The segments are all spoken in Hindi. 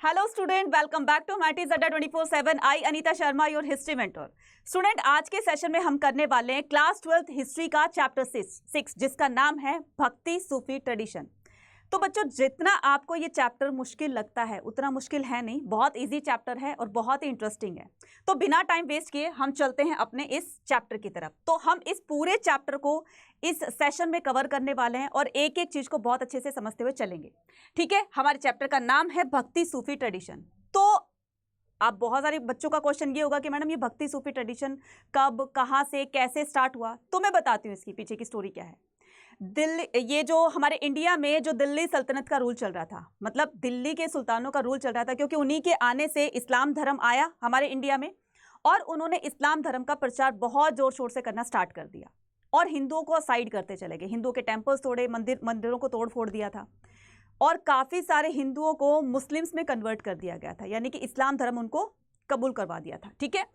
Hello student, welcome back to maths Adda 24/7। I Anita Sharma, your history mentor. Student, आज के सेशन में हम करने वाले हैं क्लास 12th हिस्ट्री का चैप्टर 6 जिसका नाम है भक्ति सूफी ट्रेडिशन। तो बच्चों, जितना आपको ये चैप्टर मुश्किल लगता है उतना मुश्किल है नहीं, बहुत इजी चैप्टर है और बहुत ही इंटरेस्टिंग है। तो बिना टाइम वेस्ट किए हम चलते हैं अपने इस चैप्टर की तरफ। तो हम इस पूरे चैप्टर को इस सेशन में कवर करने वाले हैं और एक एक चीज को बहुत अच्छे से समझते हुए चलेंगे। ठीक है, हमारे चैप्टर का नाम है भक्ति सूफी ट्रेडिशन। तो आप बहुत सारे बच्चों का क्वेश्चन ये होगा कि मैडम ये भक्ति सूफी ट्रेडिशन कब, कहाँ से, कैसे स्टार्ट हुआ। तो मैं बताती हूँ इसकी पीछे की स्टोरी क्या है। दिल्ली, ये जो हमारे इंडिया में जो दिल्ली सल्तनत का रूल चल रहा था, मतलब दिल्ली के सुल्तानों का रूल चल रहा था, क्योंकि उन्हीं के आने से इस्लाम धर्म आया हमारे इंडिया में और उन्होंने इस्लाम धर्म का प्रचार बहुत जोर शोर से करना स्टार्ट कर दिया और हिंदुओं को साइड करते चले गए। हिंदुओं के टेम्पल्स तोड़े, मंदिरों को तोड़ फोड़ दिया था और काफ़ी सारे हिंदुओं को मुस्लिम्स में कन्वर्ट कर दिया गया था, यानी कि इस्लाम धर्म उनको कबूल करवा दिया था। ठीक है,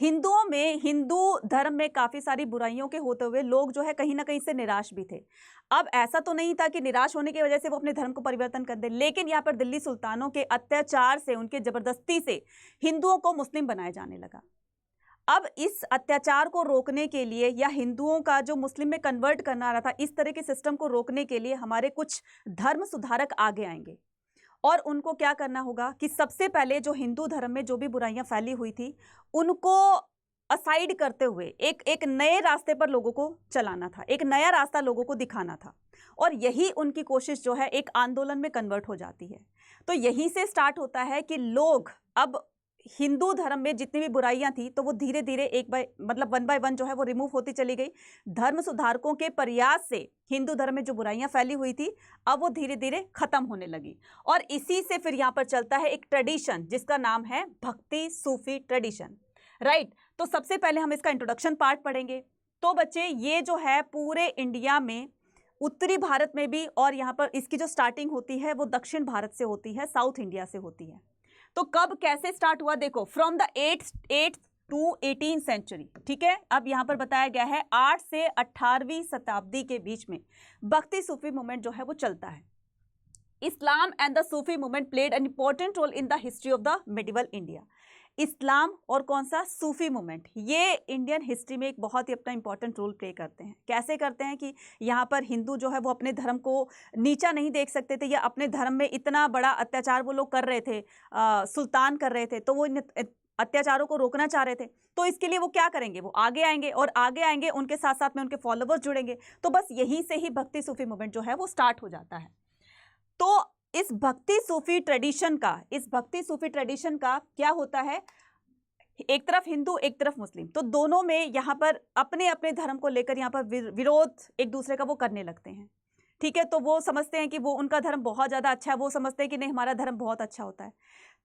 हिंदुओं में, हिंदू धर्म में काफ़ी सारी बुराइयों के होते हुए लोग जो है कहीं ना कहीं से निराश भी थे। अब ऐसा तो नहीं था कि निराश होने की वजह से वो अपने धर्म को परिवर्तन कर दे, लेकिन यहाँ पर दिल्ली सुल्तानों के अत्याचार से, उनके ज़बरदस्ती से हिंदुओं को मुस्लिम बनाया जाने लगा। अब इस अत्याचार को रोकने के लिए या हिंदुओं का जो मुस्लिम में कन्वर्ट करना रहा था, इस तरह के सिस्टम को रोकने के लिए हमारे कुछ धर्म सुधारक आगे आएंगे और उनको क्या करना होगा कि सबसे पहले जो हिंदू धर्म में जो भी बुराइयां फैली हुई थी उनको असाइड करते हुए एक नए रास्ते पर लोगों को चलाना था, एक नया रास्ता लोगों को दिखाना था। और यही उनकी कोशिश जो है एक आंदोलन में कन्वर्ट हो जाती है। तो यहीं से स्टार्ट होता है कि लोग अब हिंदू धर्म में जितनी भी बुराइयां थी तो वो धीरे धीरे वन बाय वन जो है वो रिमूव होती चली गई। धर्म सुधारकों के प्रयास से हिंदू धर्म में जो बुराइयां फैली हुई थी अब वो धीरे धीरे खत्म होने लगी और इसी से फिर यहाँ पर चलता है एक ट्रेडिशन जिसका नाम है भक्ति सूफी ट्रेडिशन। राइट, तो सबसे पहले हम इसका इंट्रोडक्शन पार्ट पढ़ेंगे। तो बच्चे, ये जो है पूरे इंडिया में, उत्तरी भारत में भी, और यहाँ पर इसकी जो स्टार्टिंग होती है वो दक्षिण भारत से होती है, साउथ इंडिया से होती है। तो कब कैसे स्टार्ट हुआ देखो, from the 8th to 18th century. ठीक है, अब यहाँ पर बताया गया है 8 से 18वीं शताब्दी के बीच में भक्ति सूफी मूवमेंट जो है वो चलता है। Islam and the Sufi movement played an important role in the history of the medieval India. इस्लाम और कौन सा, सूफी मूवमेंट, ये इंडियन हिस्ट्री में एक बहुत ही अपना इंपॉर्टेंट रोल प्ले करते हैं। कैसे करते हैं कि यहाँ पर हिंदू जो है वो अपने धर्म को नीचा नहीं देख सकते थे, या अपने धर्म में इतना बड़ा अत्याचार वो लोग कर रहे थे, सुल्तान कर रहे थे, तो वो इन अत्याचारों को रोकना चाह रहे थे। तो इसके लिए वो क्या करेंगे, वो आगे आएंगे और आगे आएंगे, उनके साथ साथ में उनके फॉलोवर्स जुड़ेंगे। तो बस यहीं से ही भक्ति सूफी मूवमेंट जो है वो स्टार्ट हो जाता है। तो इस भक्ति सूफी ट्रेडिशन का क्या होता है, एक तरफ हिंदू एक तरफ मुस्लिम, तो दोनों में यहाँ पर अपने अपने धर्म को लेकर यहाँ पर विरोध एक दूसरे का वो करने लगते हैं। ठीक है, तो वो समझते हैं कि वो उनका धर्म बहुत ज़्यादा अच्छा है, वो समझते हैं कि नहीं हमारा धर्म बहुत अच्छा होता है।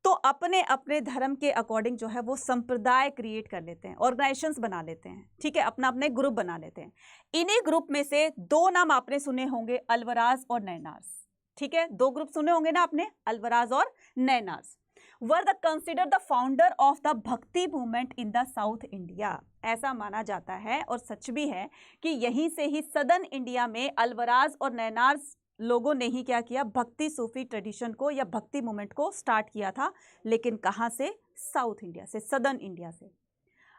तो अपने अपने धर्म के अकॉर्डिंग जो है वो संप्रदाय क्रिएट कर लेते हैं, ऑर्गेनाइजेशंस बना लेते हैं। ठीक है, अपना अपने ग्रुप बना लेते हैं। इन्हीं ग्रुप में से दो नाम आपने सुने होंगे, अल्वराज और नैनार्स। ठीक है, दो ग्रुप सुने होंगे ना आपने, अल्वराज और Nayanars. Were the considered the founder of the bhakti movement in the south India. ऐसा माना जाता है और सच भी है कि यहीं से ही सदर्न इंडिया में अल्वराज और नैनार्स लोगों ने ही क्या किया, भक्ति सूफी ट्रेडिशन को या भक्ति मूवमेंट को स्टार्ट किया था। लेकिन कहाँ से, साउथ इंडिया से, सदर्न इंडिया से।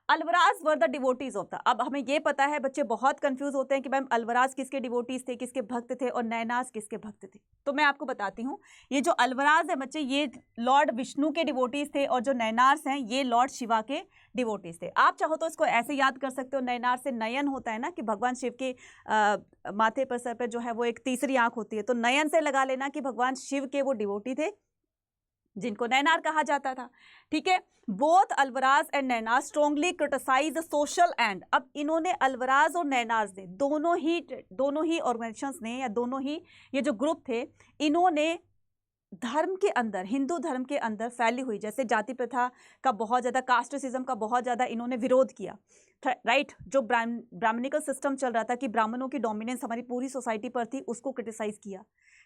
Alvars were the devotees of the, अब हमें ये पता है, बच्चे बहुत कंफ्यूज होते हैं कि मैम अल्वराज किसके डिवोटीज थे, किसके भक्त थे, और नैनार्स किसके भक्त थे। तो मैं आपको बताती हूँ, ये जो अल्वराज है बच्चे, ये लॉर्ड विष्णु के डिवोटीज थे और जो नैनार्स हैं ये लॉर्ड शिवा के डिवोटीज थे। आप चाहो तो इसको ऐसे याद कर सकते हो, नैनार से नयन होता है ना, कि भगवान शिव के माथे पर, सर पर जो है वो एक तीसरी आंख होती है, तो नयन से लगा लेना कि भगवान शिव के वो डिवोटी थे जिनको नैनार कहा जाता था। ठीक है, both Alvars and Nayanar strongly criticise social and, अब इन्होंने, अल्वराज और नैनार ने, दोनों ही ऑर्गेनाइजेशंस ने, या दोनों ही ये जो ग्रुप थे, इन्होंने धर्म के अंदर, हिंदू धर्म के अंदर फैली हुई जैसे जाति प्रथा का बहुत ज़्यादा, कास्टिज्म का बहुत ज़्यादा इन्होंने विरोध किया। राइट, जो ब्राह्मणिकल सिस्टम चल रहा था कि ब्राह्मणों की डोमिनेंस हमारी पूरी सोसाइटी पर थी, उसको क्रिटिसाइज किया।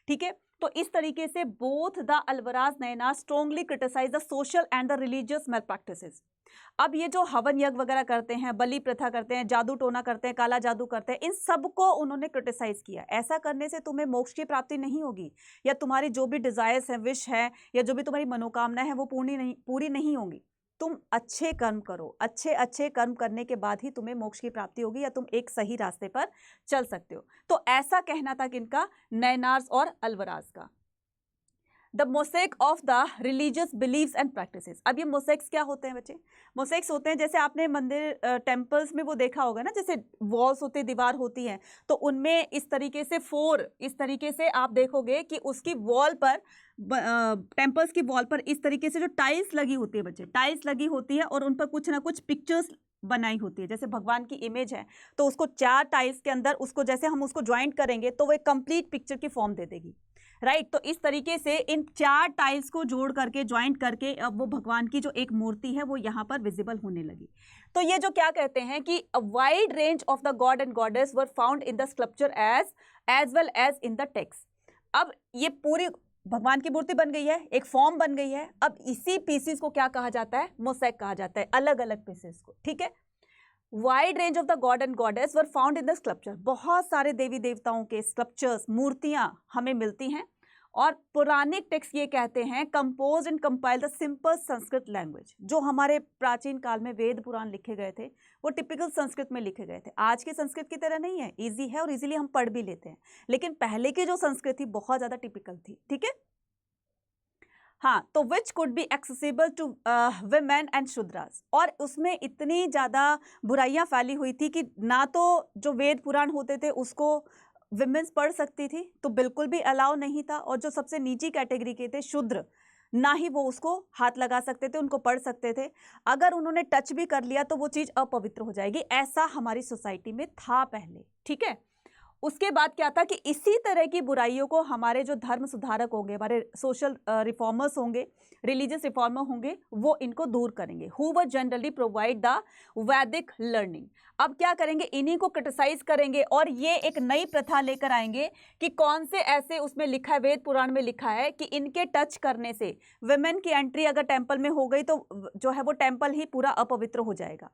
ठीक है। तो इस तरीके से both the Alvars Nayanar strongly criticise the social and the religious malpractices. अब ये जो हवन यज्ञ वगैरह करते हैं, बलि प्रथा करते हैं, जादू टोना करते हैं, काला जादू करते हैं, इन सबको उन्होंने क्रिटिसाइज किया। ऐसा करने से तुम्हें मोक्ष की प्राप्ति नहीं होगी, या तुम्हारी जो भी डिजायर्स है, विश है, या जो भी तुम्हारी मनोकामना है वो पूरी नहीं होगी। तुम अच्छे कर्म करो, अच्छे कर्म करने के बाद ही तुम्हें मोक्ष की प्राप्ति होगी, या तुम एक सही रास्ते पर चल सकते हो। तो ऐसा कहना था किनका? नयनार्स और अल्वराज का। The mosaic of the religious beliefs and practices. अब ये मोसेक्स क्या होते हैं बच्चे? मोसेक्स होते हैं, जैसे आपने मंदिर टेम्पल्स में वो देखा होगा ना, जैसे वॉल्स होते, दीवार होती है, तो उनमें इस तरीके से इस तरीके से आप देखोगे कि उसकी वॉल पर, टेम्पल्स की वॉल पर इस तरीके से जो टाइल्स लगी होती है बच्चे, टाइल्स लगी होती है और उन पर कुछ ना कुछ पिक्चर्स बनाई होती है। जैसे भगवान की इमेज है तो उसको 4 टाइल्स के अंदर उसको जैसे हम उसको ज्वाइंट करेंगे तो वो एक कंप्लीट पिक्चर की फॉर्म दे देगी, राइट। तो इस तरीके से इन 4 टाइल्स को जोड़ करके, ज्वाइंट करके, अब वो भगवान की जो एक मूर्ति है वो यहाँ पर विजिबल होने लगी। तो ये जो क्या कहते हैं कि a wide range of the god and goddess were found in the sculpture as well as in the text. अब ये पूरी भगवान की मूर्ति बन गई है, एक फॉर्म बन गई है। अब इसी पीसेस को क्या कहा जाता है? मोसेक कहा जाता है, अलग अलग पीसेस को, ठीक है। Wide range of the god and goddess were found in the sculpture. बहुत सारे देवी देवताओं के स्कल्पचर्स, मूर्तियां हमें मिलती हैं। और पुरानिक टेक्स्ट ये कहते हैं compose and compile the simple Sanskrit language. जो हमारे प्राचीन काल में वेद पुराण लिखे गए थे वो टिपिकल संस्कृत में लिखे गए थे। आज की संस्कृत की तरह नहीं है, इजी है और इजीली हम पढ़ भी लेते हैं, लेकिन पहले की जो संस्कृत थी बहुत ज्यादा टिपिकल थी, ठीक है। हाँ, तो which could be accessible to women and Shudras. और उसमें इतनी ज़्यादा बुराइयां फैली हुई थी कि ना तो जो वेद पुराण होते थे उसको विमेन्स पढ़ सकती थी, तो बिल्कुल भी अलाउ नहीं था। और जो सबसे नीची कैटेगरी के थे, शूद्र, ना ही वो उसको हाथ लगा सकते थे, उनको पढ़ सकते थे। अगर उन्होंने टच भी कर लिया तो वो चीज़ अपवित्र हो जाएगी। ऐसा हमारी सोसाइटी में था पहले, ठीक है। उसके बाद क्या था कि इसी तरह की बुराइयों को हमारे जो धर्म सुधारक होंगे, हमारे सोशल रिफॉर्मर्स होंगे, रिलीजियस रिफॉर्मर होंगे, वो इनको दूर करेंगे। Who were generally provide the Vedic learning. अब क्या करेंगे? इन्हीं को क्रिटिसाइज करेंगे और ये एक नई प्रथा लेकर आएंगे कि कौन से ऐसे, उसमें लिखा है, वेद पुराण में लिखा है कि इनके टच करने से विमेन की एंट्री अगर टेम्पल में हो गई तो जो है वो टेम्पल ही पूरा अपवित्र हो जाएगा।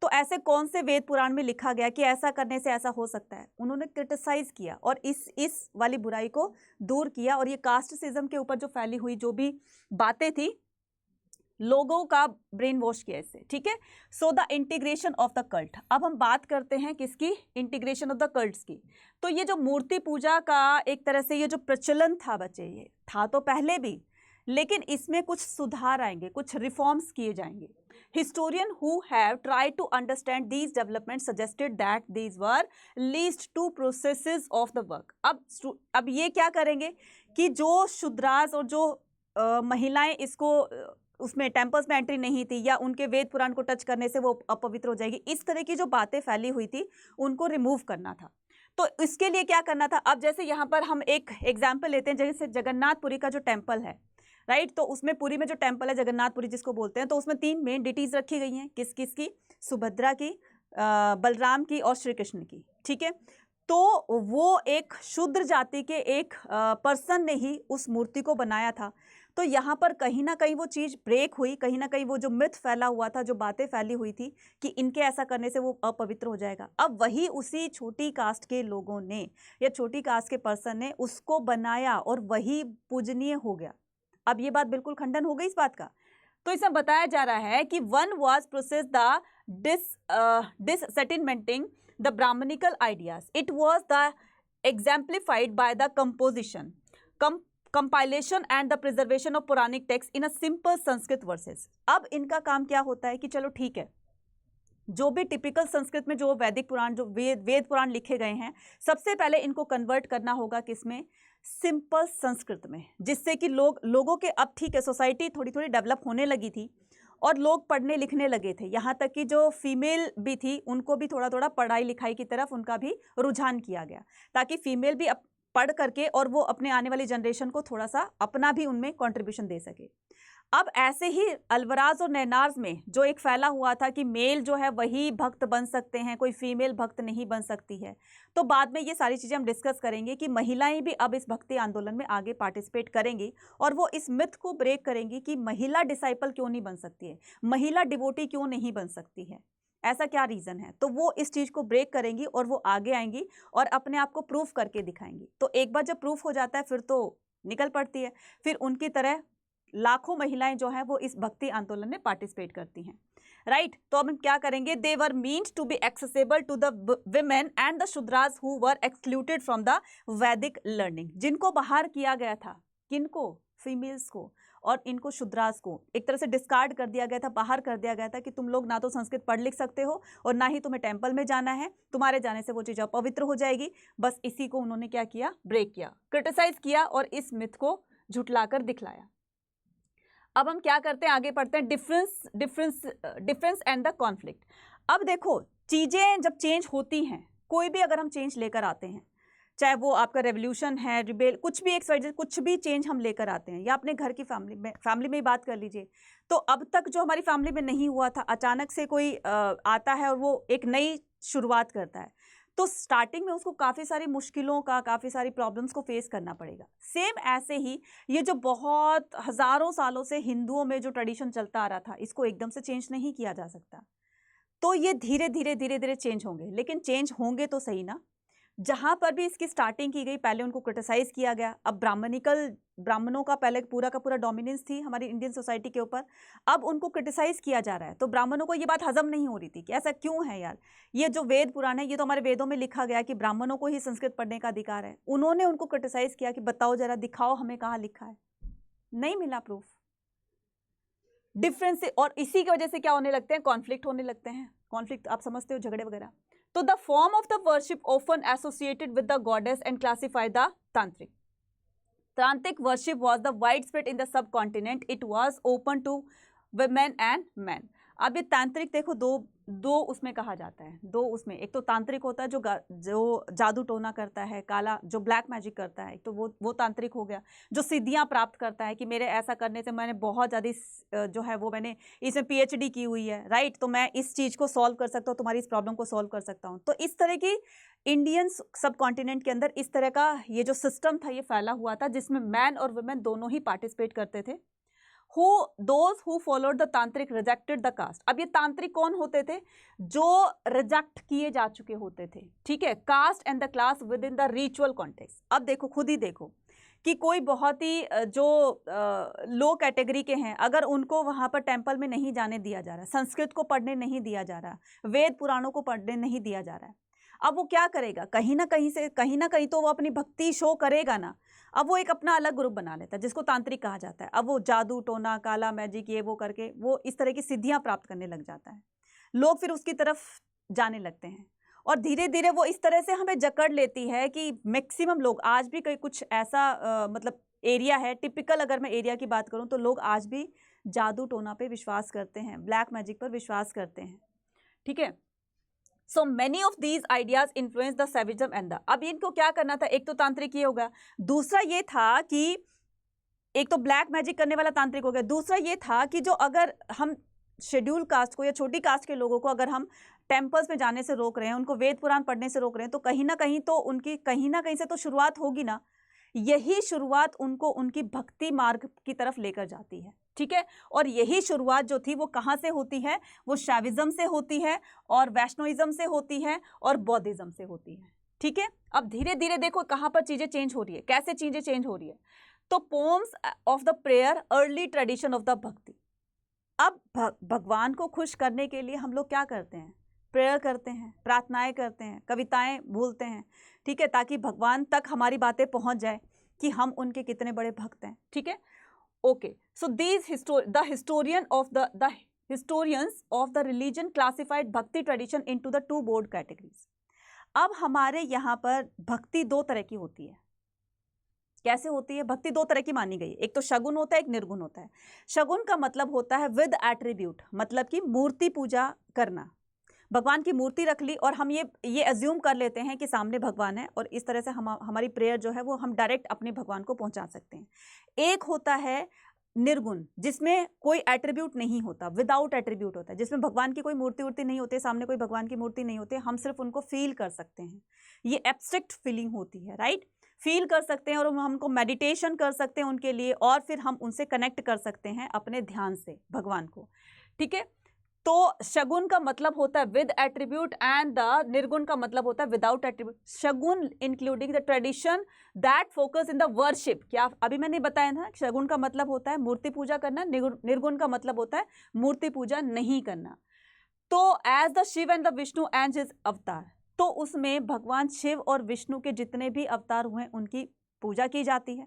तो ऐसे कौन से वेद पुराण में लिखा गया कि ऐसा करने से ऐसा हो सकता है? उन्होंने क्रिटिसाइज किया और इस वाली बुराई को दूर किया। और ये कास्टिज्म के ऊपर जो फैली हुई जो भी बातें थी, लोगों का ब्रेन वॉश किया इससे, ठीक है। So the integration of the cult. अब हम बात करते हैं किसकी? इंटीग्रेशन ऑफ द कल्ट्स की। तो ये जो मूर्ति पूजा का एक तरह से ये जो प्रचलन था बच्चे, ये था तो पहले भी, लेकिन इसमें कुछ सुधार आएंगे, कुछ रिफॉर्म्स किए जाएंगे। Historians who have tried to understand these developments suggested that these were least two processes of the work. अब ये क्या करेंगे कि जो शूद्रास और जो महिलाएं इसको उसमें टेम्पल्स में एंट्री नहीं थी या उनके वेद पुराण को टच करने से वो अपवित्र हो जाएगी, इस तरह की जो बातें फैली हुई थी उनको रिमूव करना था। तो इसके लिए क्या करना था? अब जैसे यहाँ पर हम एक एग्जाम्पल लेते हैं, जैसे जगन्नाथपुरी का जो टेम्पल है, राइट। तो उसमें पुरी में जो टेम्पल है जगन्नाथपुरी जिसको बोलते हैं, तो उसमें 3 मेन डिटीज रखी गई हैं। किस किस की? सुभद्रा की, बलराम की और श्री कृष्ण की, ठीक है। तो वो एक शूद्र जाति के एक पर्सन ने ही उस मूर्ति को बनाया था। तो यहाँ पर कहीं ना कहीं वो चीज़ ब्रेक हुई, कहीं ना कहीं वो जो मिथ फैला हुआ था, जो बातें फैली हुई थी कि इनके ऐसा करने से वो अपवित्र हो जाएगा, अब वही उसी छोटी कास्ट के लोगों ने या छोटी कास्ट के पर्सन ने उसको बनाया और वही पूजनीय हो गया। अब ये बात बिल्कुल खंडन हो गई इस बात का। तो इसमें बताया जा रहा है कि one was process the dissettlementing the Brahmanical ideas. It was the exemplified by the composition, compilation and the preservation of Puranic text in a simple Sanskrit verses. अब इनका काम क्या होता है कि चलो ठीक है, जो भी टिपिकल संस्कृत में जो वैदिक पुराण, जो वेद पुराण लिखे गए हैं, सबसे पहले इनको कन्वर्ट करना होगा किसमें? सिंपल संस्कृत में, जिससे कि लोगों के, अब ठीक है सोसाइटी थोड़ी थोड़ी डेवलप होने लगी थी और लोग पढ़ने लिखने लगे थे। यहाँ तक कि जो फीमेल भी थी उनको भी थोड़ा थोड़ा पढ़ाई लिखाई की तरफ उनका भी रुझान किया गया, ताकि फीमेल भी पढ़ करके और वो अपने आने वाली जनरेशन को थोड़ा सा अपना भी उनमें कंट्रीब्यूशन दे सके। अब ऐसे ही अल्वराज और नैनार्स में जो एक फैला हुआ था कि मेल जो है वही भक्त बन सकते हैं, कोई फीमेल भक्त नहीं बन सकती है, तो बाद में ये सारी चीज़ें हम डिस्कस करेंगे कि महिलाएं भी अब इस भक्ति आंदोलन में आगे पार्टिसिपेट करेंगी और वो इस मिथ को ब्रेक करेंगी कि महिला डिसाइपल क्यों नहीं बन सकती है, महिला डिवोटी क्यों नहीं बन सकती है, ऐसा क्या रीज़न है। तो वो इस चीज़ को ब्रेक करेंगी और वो आगे आएंगी और अपने आप को प्रूफ करके दिखाएंगी। तो एक बार जब प्रूफ हो जाता है फिर तो निकल पड़ती है, फिर उनकी तरह लाखों महिलाएं जो हैं वो इस भक्ति आंदोलन में पार्टिसिपेट करती हैं, राइट। तो अब हम क्या करेंगे, they were meant to be accessible to the women and the Shudras who were excluded from the Vedic learning, जिनको बाहर किया गया था, किनको, फीमेल्स को, और इनको शूद्रास को एक तरह से डिस्कार्ड कर दिया गया था, बाहर कर दिया गया था कि तुम लोग ना तो संस्कृत पढ़ लिख सकते हो और ना ही तुम्हें टेम्पल में जाना है, तुम्हारे जाने से वो चीज़ अपवित्र हो जाएगी। बस इसी को उन्होंने क्या किया, ब्रेक किया, क्रिटिसाइज किया और इस मिथ को झुटलाकर दिखलाया। अब हम क्या करते हैं, आगे पढ़ते हैं, डिफरेंस एंड द कॉन्फ्लिक्ट। अब देखो चीज़ें जब चेंज होती हैं, कोई भी अगर हम चेंज लेकर आते हैं, चाहे वो आपका रेवोल्यूशन है, रिबेल, कुछ भी एक कुछ भी चेंज हम लेकर आते हैं, या अपने घर की फैमिली में ही बात कर लीजिए, तो अब तक जो हमारी फैमिली में नहीं हुआ था, अचानक से कोई आता है और वो एक नई शुरुआत करता है, तो स्टार्टिंग में उसको काफ़ी सारी मुश्किलों का, काफ़ी सारी प्रॉब्लम्स को फेस करना पड़ेगा। सेम ऐसे ही ये जो बहुत हज़ारों सालों से हिंदुओं में जो ट्रेडिशन चलता आ रहा था, इसको एकदम से चेंज नहीं किया जा सकता। तो ये धीरे धीरे चेंज होंगे, लेकिन चेंज होंगे तो सही ना। जहाँ पर भी इसकी स्टार्टिंग की गई, पहले उनको क्रिटिसाइज़ किया गया। अब ब्राह्मणों का पहले पूरा का पूरा डोमिनेंस थी हमारी इंडियन सोसाइटी के ऊपर, अब उनको क्रिटिसाइज़ किया जा रहा है। तो ब्राह्मणों को ये बात हजम नहीं हो रही थी कि ऐसा क्यों है यार, ये जो वेद पुराण है, ये तो हमारे वेदों में लिखा गया कि ब्राह्मणों को ही संस्कृत पढ़ने का अधिकार है। उन्होंने उनको क्रिटिसाइज़ किया कि बताओ जरा, दिखाओ हमें कहाँ लिखा है, नहीं मिला प्रूफ, डिफरेंस। और इसी की वजह से क्या होने लगते हैं, कॉन्फ्लिक्ट होने लगते हैं। कॉन्फ्लिक्ट आप समझते हो, झगड़े वगैरह। तो the form of the worship often associated with the goddess and classify the tantric. Tantric worship was the widespread in the subcontinent. It was open to women and men. अब ये तांत्रिक देखो, दो उसमें कहा जाता है, दो उसमें, एक तो तांत्रिक होता है जो जादू टोना करता है, काला जो ब्लैक मैजिक करता है, तो वो तांत्रिक हो गया। जो सिद्धियां प्राप्त करता है कि मेरे ऐसा करने से मैंने बहुत ज़्यादा जो है वो मैंने इसमें PhD की हुई है, राइट, तो मैं इस चीज़ को सॉल्व कर सकता हूँ, तुम्हारी इस प्रॉब्लम को सॉल्व कर सकता हूँ। तो इस तरह की इंडियन सब कॉन्टिनेंट के अंदर इस तरह का ये जो सिस्टम था ये फैला हुआ था, जिसमें मैन और वुमेन दोनों ही पार्टिसिपेट करते थे। Those who followed the tantric rejected the caste. अब ये तांत्रिक कौन होते थे, जो रिजेक्ट किए जा चुके होते थे, ठीक है, caste and the class within the ritual context. अब देखो, खुद ही देखो कि कोई बहुत ही जो लो कैटेगरी के हैं, अगर उनको वहाँ पर टेम्पल में नहीं जाने दिया जा रहा, संस्कृत को पढ़ने नहीं दिया जा रहा, वेद पुराणों को पढ़ने नहीं दिया जा रहा है, अब वो क्या करेगा, कहीं ना कहीं तो वो अपनी भक्ति शो करेगा ना। अब वो एक अपना अलग ग्रुप बना लेता है जिसको तांत्रिक कहा जाता है। अब वो जादू टोना, काला मैजिक, ये वो करके वो इस तरह की सिद्धियां प्राप्त करने लग जाता है। लोग फिर उसकी तरफ जाने लगते हैं और धीरे धीरे वो इस तरह से हमें जकड़ लेती है कि मैक्सिमम लोग आज भी, कहीं कुछ ऐसा मतलब एरिया है, टिपिकल अगर मैं एरिया की बात करूं, तो लोग आज भी जादू टोना पे विश्वास करते हैं, ब्लैक मैजिक पर विश्वास करते हैं, ठीक है। So many of these ideas influence the Shaivism and the. अब इनको क्या करना था, एक तो तांत्रिक ये होगा, दूसरा ये था कि एक तो ब्लैक मैजिक करने वाला तांत्रिक हो गया, दूसरा ये था कि जो अगर हम शेड्यूल कास्ट को या छोटी कास्ट के लोगों को अगर हम टेम्पल्स में जाने से रोक रहे हैं, उनको वेद पुराण पढ़ने से रोक रहे हैं, तो कहीं ना कहीं तो उनकी कहीं ना कहीं से तो शुरुआत होगी ना। यही शुरुआत उनको उनकी भक्ति मार्ग की तरफ लेकर जाती है, ठीक है। और यही शुरुआत जो थी वो कहाँ से होती है, वो शैविज्म से होती है और वैष्णोइज्म से होती है और बौद्धिज्म से होती है, ठीक है। अब धीरे धीरे देखो कहाँ पर चीज़ें चेंज हो रही है, कैसे चीज़ें चेंज हो रही है। तो poems of the prayer, early tradition of the भक्ति। अब भगवान को खुश करने के लिए हम लोग क्या करते हैं, प्रेयर करते हैं, प्रार्थनाएं करते हैं, कविताएं बोलते हैं, ठीक है, ताकि भगवान तक हमारी बातें पहुंच जाए कि हम उनके कितने बड़े भक्त हैं, ठीक है। Okay, so these historians of the religion classified भक्ति tradition into the two broad categories। अब हमारे यहाँ पर भक्ति दो तरह की होती है। कैसे होती है भक्ति, दो तरह की मानी गई, एक तो शगुन होता है, एक निर्गुण होता है। शगुन का मतलब होता है विद एट्रीब्यूट, मतलब कि मूर्ति पूजा करना, भगवान की मूर्ति रख ली और हम ये अज्यूम कर लेते हैं कि सामने भगवान है और इस तरह से हमारी प्रेयर जो है वो हम डायरेक्ट अपने भगवान को पहुंचा सकते हैं। एक होता है निर्गुण, जिसमें कोई एट्रीब्यूट नहीं होता, विदाउट एट्रीब्यूट होता है, जिसमें भगवान की कोई मूर्ति उर्ति नहीं होती, सामने कोई भगवान की मूर्ति नहीं होती, हम सिर्फ उनको फील कर सकते हैं। ये एब्स्ट्रैक्ट फीलिंग होती है, राइट। फील कर सकते हैं और हमको मेडिटेशन कर सकते हैं उनके लिए, और फिर हम उनसे कनेक्ट कर सकते हैं अपने ध्यान से भगवान को, ठीक है। तो शगुन का मतलब होता है विद एट्रीब्यूट एंड द निर्गुण का मतलब होता है without attribute. Shagun including the tradition that focus in the worship. क्या अभी मैंने बताया ना, शगुन का मतलब होता है मूर्ति पूजा करना, निर्गुण का मतलब होता है मूर्ति पूजा नहीं करना। तो as the Shiva and the Vishnu and his avatar, तो उसमें भगवान शिव और विष्णु के जितने भी अवतार हुए उनकी पूजा की जाती है,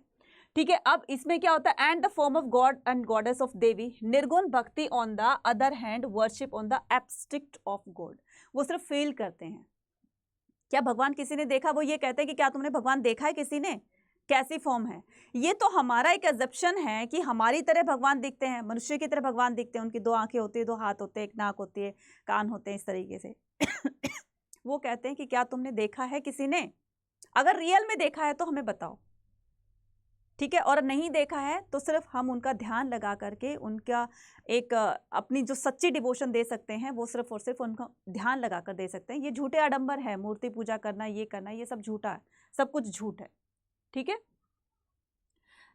ठीक है। अब इसमें क्या होता है, and the form of god and goddess of Devi. Nirgun bhakti on the other hand worship on the abstract of god. वो सिर्फ फील करते हैं। क्या भगवान किसी ने देखा? वो ये कहते हैं कि क्या तुमने भगवान देखा है किसी ने, कैसी फॉर्म है? ये तो हमारा एक एजप्शन है कि हमारी तरह भगवान दिखते हैं, मनुष्य की तरह भगवान दिखते हैं, उनकी 2 आंखें होती है, 2 हाथ होते हैं, एक नाक होती है, कान होते हैं, इस तरीके से। वो कहते हैं कि क्या तुमने देखा है किसी ने? अगर रियल में देखा है तो हमें बताओ, ठीक है। और नहीं देखा है तो सिर्फ हम उनका ध्यान लगा करके उनका एक अपनी जो सच्ची डिवोशन दे सकते हैं, वो सिर्फ और सिर्फ उनका ध्यान लगा कर दे सकते हैं। ये झूठे आडंबर है, मूर्ति पूजा करना, ये करना, ये सब झूठा है, सब कुछ झूठ है, ठीक है।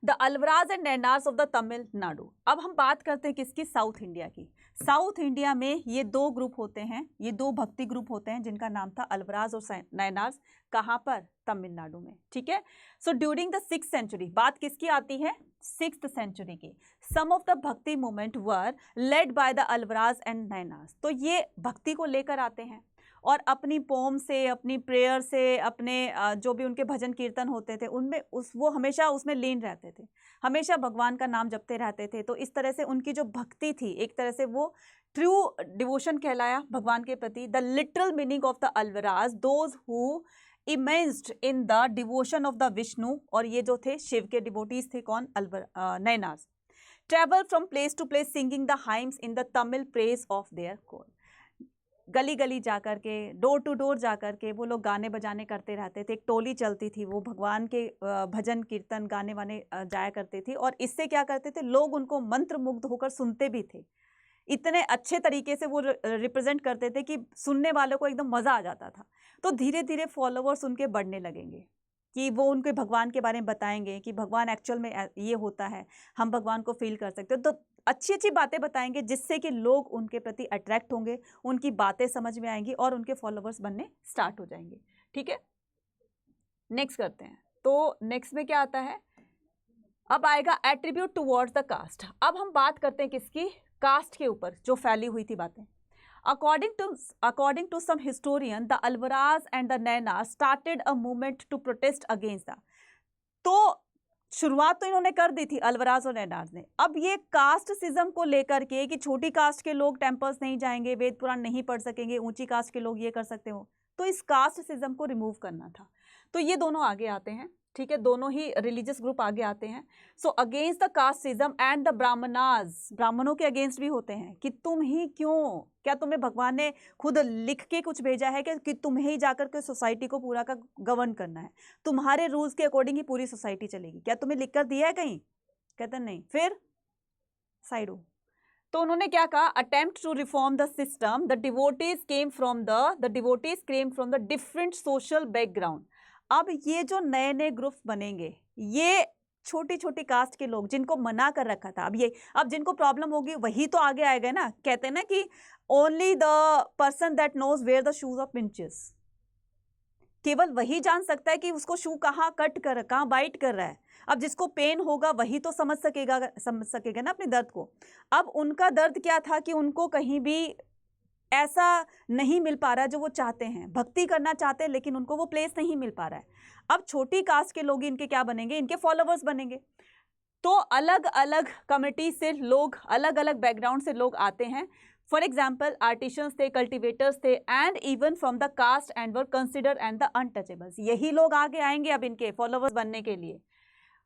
The Alvars and Nayanars of the Tamil Nadu. अब हम बात करते हैं किसकी? साउथ इंडिया की। साउथ इंडिया में ये 2 ग्रुप होते हैं, ये 2 भक्ति ग्रुप होते हैं जिनका नाम था अलवराज और नैनार्स। कहाँ पर? तमिलनाडु में, ठीक है। So during the 6th century, बात किसकी आती है? 6th सेंचुरी की। Some of the bhakti movement were led by the Alvars and Nayanars. तो ये भक्ति को लेकर आते हैं और अपनी पोम से, अपनी प्रेयर से, अपने जो भी उनके भजन कीर्तन होते थे उनमें वो हमेशा उसमें लीन रहते थे, हमेशा भगवान का नाम जपते रहते थे। तो इस तरह से उनकी जो भक्ति थी, एक तरह से वो ट्रू डिवोशन कहलाया भगवान के प्रति। The literal meaning of the Alvars, those who immersed in the devotion of the Vishnu, और ये जो थे शिव के डिवोटीज थे, कौन? Nayanars. Travel from place to place singing the hymns in the Tamil praise of their god. गली गली जा कर के, डोर टू डोर जा कर के वो लोग गाने बजाने करते रहते थे। एक टोली चलती थी, वो भगवान के भजन कीर्तन गाने वाने जाया करते थे, और इससे क्या करते थे, लोग उनको मंत्र मुग्ध होकर सुनते भी थे। इतने अच्छे तरीके से वो रिप्रेजेंट करते थे कि सुनने वालों को एकदम मज़ा आ जाता था। तो धीरे धीरे फॉलोवर्स उनके बढ़ने लगेंगे कि वो उनके भगवान के बारे में बताएंगे कि भगवान एक्चुअल में ये होता है, हम भगवान को फील कर सकते हो। तो अच्छी अच्छी बातें बताएंगे जिससे कि लोग उनके प्रति अट्रैक्ट होंगे, उनकी बातें समझ में आएंगी और उनके फॉलोवर्स बनने स्टार्ट हो जाएंगे, ठीक है। नेक्स्ट करते हैं। तो नेक्स्ट में क्या आता है? अब आएगा एट्रीब्यूट टुवर्ड्स द कास्ट। अब हम बात करते हैं किसकी? कास्ट के ऊपर जो फैली हुई थी बातें। According to some historian, the Alvaraz and the Nainars started a movement to protest against the। तो शुरुआत तो इन्होंने कर दी थी अल्वराज और नैनार्स ने। अब ये कास्ट सिज्म को लेकर के कि छोटी कास्ट के लोग टेम्पल्स नहीं जाएंगे, वेद पुराण नहीं पढ़ सकेंगे, ऊंची कास्ट के लोग ये कर सकते हो, तो इस कास्ट सिज्म को रिमूव करना था। तो ये दोनों आगे आते हैं, ठीक है, दोनों ही रिलीजियस ग्रुप आगे आते हैं। So against the casteism and the Brahmanas, ब्राह्मणों के अगेंस्ट भी होते हैं कि तुम ही क्यों, क्या तुम्हें भगवान ने खुद लिख के कुछ भेजा है कि तुम्हें ही जाकर के सोसाइटी को पूरा का गवर्न करना है, तुम्हारे रूल्स के अकॉर्डिंग ही पूरी सोसाइटी चलेगी, क्या तुम्हें लिख कर दिया है कहीं? कहते नहीं, फिर साइड हो। तो उन्होंने क्या कहा? Attempt to reform the system, the devotees came from the different social background. अब ये जो नए नए ग्रुप्स बनेंगे, ये छोटी छोटी कास्ट के लोग जिनको मना कर रखा था, अब जिनको प्रॉब्लम होगी वही तो आगे आएगा ना। कहते हैं ना कि only the person that knows where the shoes of pinches, केवल वही जान सकता है कि उसको शू कहाँ कट कर, कहाँ बाइट कर रहा है। अब जिसको पेन होगा वही तो समझ सकेगा ना अपने दर्द को। अब उनका दर्द क्या था कि उनको कहीं भी ऐसा नहीं मिल पा रहा है जो वो चाहते हैं, भक्ति करना चाहते हैं लेकिन उनको वो प्लेस नहीं मिल पा रहा है। अब छोटी कास्ट के लोग इनके क्या बनेंगे? इनके फॉलोवर्स बनेंगे। तो अलग अलग कम्युनिटी से लोग, अलग अलग बैकग्राउंड से लोग आते हैं। फॉर एग्जाम्पल आर्टिशंस थे, कल्टिवेटर्स थे, and even from the caste and were consider and the untouchables. यही लोग आगे आएंगे अब इनके फॉलोवर्स बनने के लिए।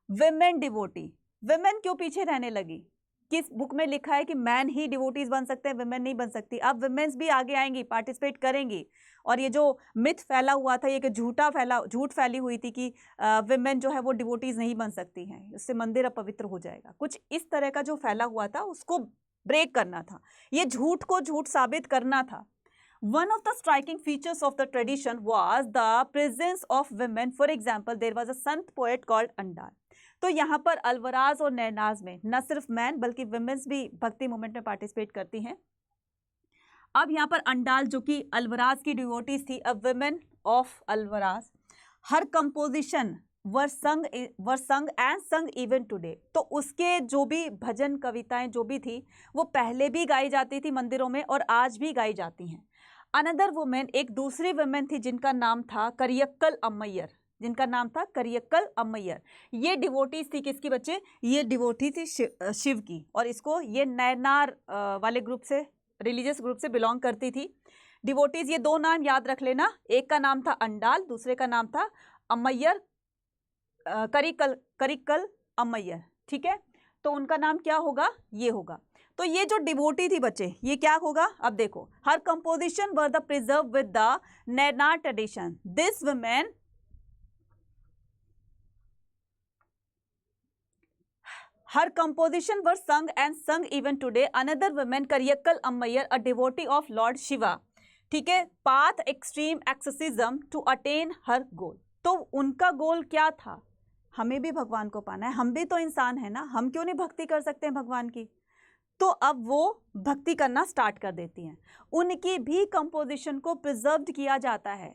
विमेन डिवोटी, विमेन क्यों पीछे रहने लगी? किस बुक में लिखा है कि मैन ही डिवोटीज बन सकते हैं, वुमेन नहीं बन सकती। अब वुमेन्स भी आगे आएंगी, पार्टिसिपेट करेंगी। और ये जो मिथ फैला हुआ था, ये कि झूठ फैली हुई थी कि वुमेन जो है वो डिवोटीज नहीं बन सकती हैं, उससे मंदिर अपवित्र हो जाएगा, कुछ इस तरह का जो फैला हुआ था उसको ब्रेक करना था, ये झूठ को झूठ साबित करना था। One of the striking features of the tradition was the presence of women. For example, there was a sant poet called Andal. तो यहाँ पर अलवराज और नैनाज में न सिर्फ मैन बल्कि वुमेन्स भी भक्ति मूवमेंट में पार्टिसिपेट करती हैं। अब यहाँ पर अंडाल जो कि अलवराज की डिवोटीज थी, a women of अलवराज, her composition were sung and sung even today. तो उसके जो भी भजन कविताएं जो भी थी वो पहले भी गाई जाती थी मंदिरों में और आज भी गाई जाती हैं। अनदर वुमेन, एक दूसरी वुमेन थी जिनका नाम था करियक्कल अम्मैयर, जिनका नाम था करियक्कल अम्मैयर। ये डिवोटीज थी किसकी बच्चे? ये डिवोटी थी शिव की, और इसको ये नैनार वाले ग्रुप से, रिलीजियस ग्रुप से बिलोंग करती थी। डिवोटीज, ये दो नाम याद रख लेना, एक का नाम था अंडाल, दूसरे का नाम था अम्मैयर, करिक्कल अम्मैयर, ठीक है। तो उनका नाम क्या होगा? ये होगा। तो ये जो डिवोटी थी बच्चे, ये क्या होगा? अब देखो, her composition were the preserve with the Nayanar tradition. This women her composition were sung and sung even today. Another women Karaikkal Ammaiyar, a devotee of lord Shiva, ठीक है, path extreme asceticism to attain her goal. तो उनका गोल क्या था? हमें भी भगवान को पाना है, हम भी तो इंसान है ना, हम क्यों नहीं भक्ति कर सकते हैं भगवान की? तो अब वो भक्ति करना स्टार्ट कर देती हैं। उनकी भी कंपोजिशन को प्रिजर्व्ड किया जाता है।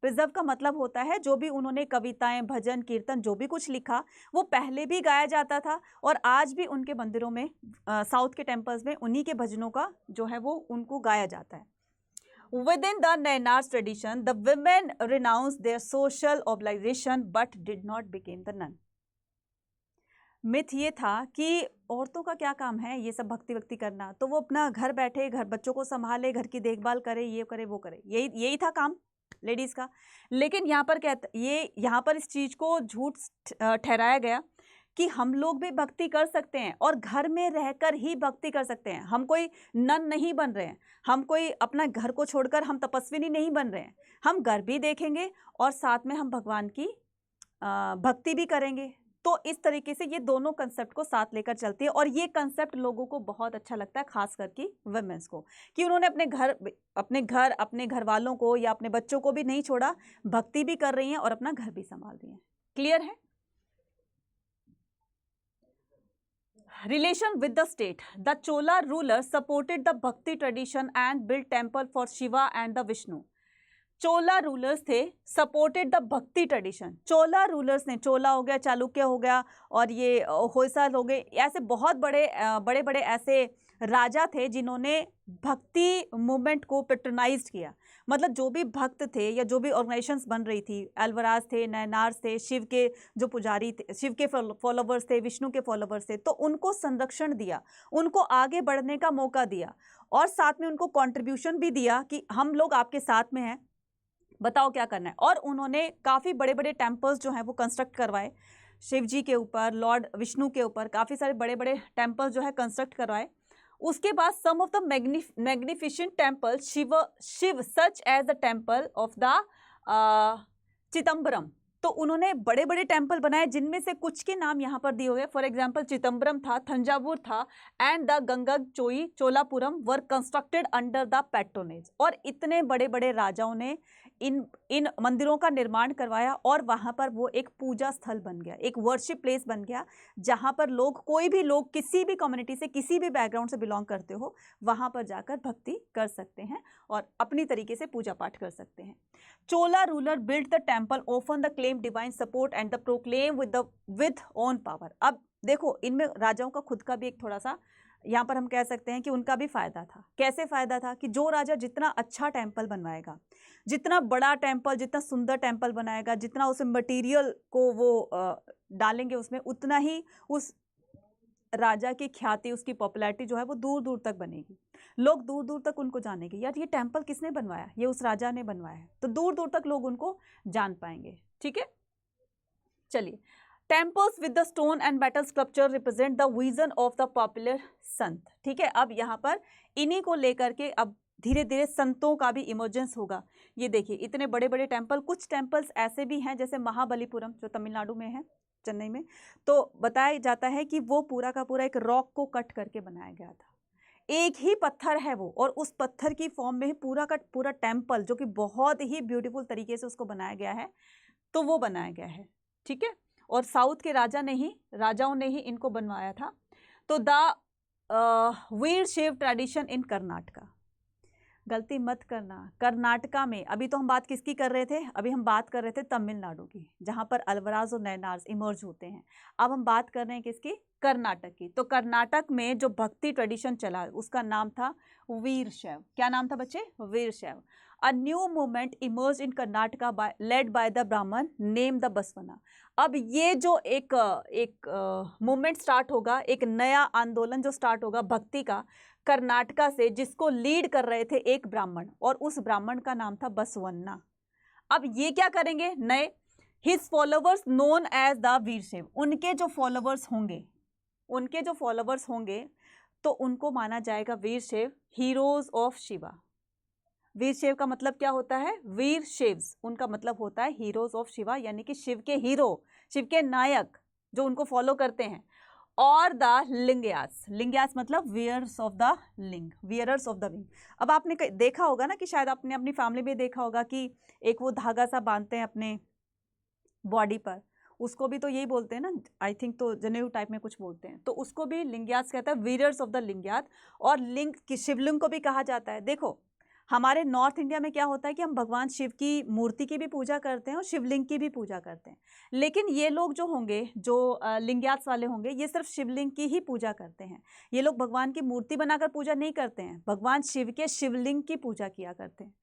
प्रिजर्व का मतलब होता है जो भी उन्होंने कविताएं, भजन, कीर्तन जो भी कुछ लिखा वो पहले भी गाया जाता था और आज भी उनके मंदिरों में, साउथ के टेम्पल्स में उन्हीं के भजनों का जो है वो उनको गाया जाता है। Within the Nainar's tradition, the women renounced their social obligation but did not become the nun. Myth ये था कि औरतों का क्या काम है ये सब भक्ति करना, तो वो अपना घर बैठे, घर बच्चों को संभाले, घर की देखभाल करे, ये करे वो करे, यही था काम लेडीज का। लेकिन यहाँ पर यहाँ पर इस चीज को झूठ ठहराया गया कि हम लोग भी भक्ति कर सकते हैं और घर में रहकर ही भक्ति कर सकते हैं। हम कोई नन नहीं बन रहे हैं, हम कोई अपना घर को छोड़कर हम तपस्विनी नहीं बन रहे हैं। हम घर भी देखेंगे और साथ में हम भगवान की भक्ति भी करेंगे। तो इस तरीके से ये दोनों कंसेप्ट को साथ लेकर चलती है और ये कंसेप्ट लोगों को बहुत अच्छा लगता है, खास करके वुमेन्स को, कि उन्होंने अपने घर वालों को या अपने बच्चों को भी नहीं छोड़ा, भक्ति भी कर रही हैं और अपना घर भी संभाल रही हैं। क्लियर है? Relation with the state. The Chola rulers supported the Bhakti tradition and built temple for Shiva and the Vishnu. Chola rulers थे, सपोर्टेड द भक्ति ट्रेडिशन। चोला रूलर्स ने, चोला हो गया, चालुक्य हो गया और ये होयसाल हो गए, ऐसे बहुत बड़े ऐसे राजा थे जिन्होंने भक्ति मूवमेंट को पेट्रोनाइज्ड किया। मतलब जो भी भक्त थे या जो भी ऑर्गेनाइजेशंस बन रही थी, अलवराज थे, नैनार्स थे, शिव के जो पुजारी थे, शिव के फॉलोवर्स थे, विष्णु के फॉलोवर्स थे, तो उनको संरक्षण दिया, उनको आगे बढ़ने का मौका दिया और साथ में उनको कॉन्ट्रीब्यूशन भी दिया कि हम लोग आपके साथ में हैं, बताओ क्या करना है। और उन्होंने काफ़ी बड़े टेम्पल्स जो हैं वो कंस्ट्रक्ट करवाए, शिव जी के ऊपर, लॉर्ड विष्णु के ऊपर काफ़ी सारे बड़े टेम्पल्स जो है कंस्ट्रक्ट करवाए। उसके बाद some of the magnificent temple Shiva such as the temple of the Chidambaram. तो उन्होंने बड़े टेम्पल बनाए जिनमें से कुछ के नाम यहाँ पर दिए हुए। फॉर एग्जाम्पल चिदम्बरम था, थंजावुर था and the Ganga Cholapuram were constructed under the patronage. और इतने बड़े राजाओं ने इन मंदिरों का निर्माण करवाया और वहाँ पर वो एक पूजा स्थल बन गया, एक वर्शिप प्लेस बन गया, जहाँ पर लोग, कोई भी लोग किसी भी कम्युनिटी से, किसी भी बैकग्राउंड से बिलोंग करते हो, वहाँ पर जाकर भक्ति कर सकते हैं और अपनी तरीके से पूजा पाठ कर सकते हैं। Chola ruler built the temple, often the claim divine support and the proclaim with own power. अब देखो, इनमें राजाओं का खुद का भी एक थोड़ा सा, यहाँ पर हम कह सकते हैं कि उनका भी फायदा था। कैसे फायदा था? कि जो राजा जितना अच्छा टेम्पल बनवाएगा, जितना बड़ा टेम्पल, जितना सुंदर टेम्पल बनाएगा, जितना उस मटेरियल को वो डालेंगे उसमें, उतना ही उस राजा की ख्याति, उसकी पॉपुलैरिटी जो है वो दूर दूर तक बनेगी। लोग दूर दूर तक उनको जानेंगे, यार ये टेम्पल किसने बनवाया, ये उस राजा ने बनवाया है, तो दूर दूर तक लोग उनको जान पाएंगे। ठीक है, चलिए, temples with the stone and metal sculpture represent the vision of the popular संत। ठीक है, अब यहाँ पर इन्हीं को लेकर के अब धीरे धीरे संतों का भी इमर्जेंस होगा। ये देखिए इतने बड़े बड़े टेम्पल, कुछ टेम्पल्स ऐसे भी हैं जैसे महाबलीपुरम जो तमिलनाडु में है, चेन्नई में, तो बताया जाता है कि वो पूरा का पूरा एक रॉक को कट करके बनाया गया था। एक ही पत्थर है वो, और उस पत्थर की फॉर्म में ही पूरा का पूरा टेम्पल जो कि बहुत ही ब्यूटीफुल तरीके से उसको बनाया गया है, तो वो बनाया गया है। ठीक है, और साउथ के राजाओं ने ही इनको बनवाया था। तो the Vira Shaiva tradition in Karnataka, गलती मत करना, कर्नाटका में, अभी तो हम बात किसकी कर रहे थे, अभी हम बात कर रहे थे तमिलनाडु की, जहां पर अल्वराज और नैनार्स इमर्ज होते हैं। अब हम बात कर रहे हैं किसकी, कर्नाटक की। तो कर्नाटक में जो भक्ति ट्रेडिशन चला उसका नाम था वीर शैव। क्या नाम था बच्चे, वीर शैव। A new movement emerge in Karnataka lead by the ब्राह्मण नेम द बसवना। अब ये जो एक मूवमेंट स्टार्ट होगा, एक नया आंदोलन जो स्टार्ट होगा भक्ति का कर्नाटका से, जिसको लीड कर रहे थे एक ब्राह्मण, और उस ब्राह्मण का नाम था बसवन्ना। अब ये क्या करेंगे, नए his followers known as the Vira Shaiva, उनके जो फॉलोवर्स होंगे तो उनको माना जाएगा वीर शैव, हीरोज ऑफ शिवा। वीर शैव का मतलब क्या होता है, वीर शैव्स, उनका मतलब होता है हीरोज ऑफ शिवा, यानी कि शिव के हीरो, शिव के नायक जो उनको फॉलो करते हैं। और द लिंग्यास, लिंग्यास मतलब वियर्स ऑफ द लिंग, वियरर्स ऑफ द विंग। अब आपने देखा होगा ना कि शायद आपने अपनी फैमिली में देखा होगा कि एक वो धागा सा बांधते हैं अपने बॉडी पर, उसको भी तो यही बोलते हैं ना, आई थिंक तो जनेऊ टाइप में कुछ बोलते हैं, तो उसको भी लिंग्यास कहता है, वियरर्स ऑफ द लिंग्यात। और लिंग की शिवलिंग को भी कहा जाता है। देखो हमारे नॉर्थ इंडिया में क्या होता है कि हम भगवान शिव की मूर्ति की भी पूजा करते हैं और शिवलिंग की भी पूजा करते हैं, लेकिन ये लोग जो होंगे, जो लिंग्यात्स वाले होंगे, ये सिर्फ शिवलिंग की ही पूजा करते हैं। ये लोग भगवान की मूर्ति बनाकर पूजा नहीं करते हैं, भगवान शिव के शिवलिंग की पूजा किया करते हैं।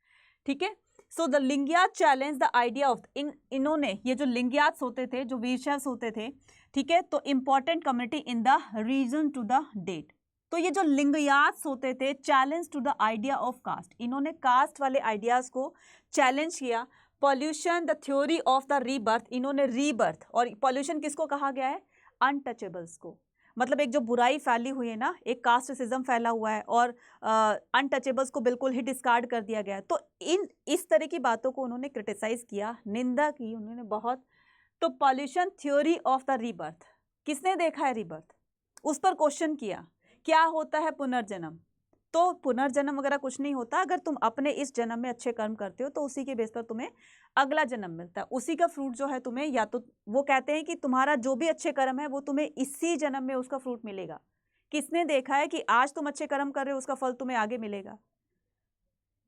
ठीक है, so the Lingayat challenge the idea of, इन्होंने, ये जो लिंग्यात्स होते थे, जो वीरशैव्स होते थे, ठीक है, तो important community in the region to the date. तो ये जो लिंगयात्स होते थे, challenge to the idea of caste, इन्होंने कास्ट वाले आइडियाज को चैलेंज किया। Pollution the theory of the rebirth, इन्होंने रीबर्थ, और पॉल्यूशन किसको कहा गया है, अनटचेबल्स को, मतलब एक जो बुराई फैली हुई है ना, एक कास्टिज्म फैला हुआ है और अनटचेबल्स को बिल्कुल ही डिस्कार्ड कर दिया गया है। तो इस तरह की बातों को उन्होंने क्रिटिसाइज किया, निंदा की उन्होंने बहुत। तो pollution theory of the rebirth, किसने देखा है रीबर्थ, उस पर क्वेश्चन किया, क्या होता है पुनर्जन्म। तो पुनर्जन्म वगैरह कुछ नहीं होता, अगर तुम अपने इस जन्म में अच्छे कर्म करते हो तो उसी के बेस पर तुम्हें अगला जन्म मिलता है, उसी का फ्रूट जो है तुम्हें, या तो वो कहते हैं कि तुम्हारा जो भी अच्छे कर्म है वो तुम्हें इसी जन्म में उसका फ्रूट मिलेगा। किसने देखा है कि आज तुम अच्छे कर्म कर रहे हो, उसका फल तुम्हें आगे मिलेगा।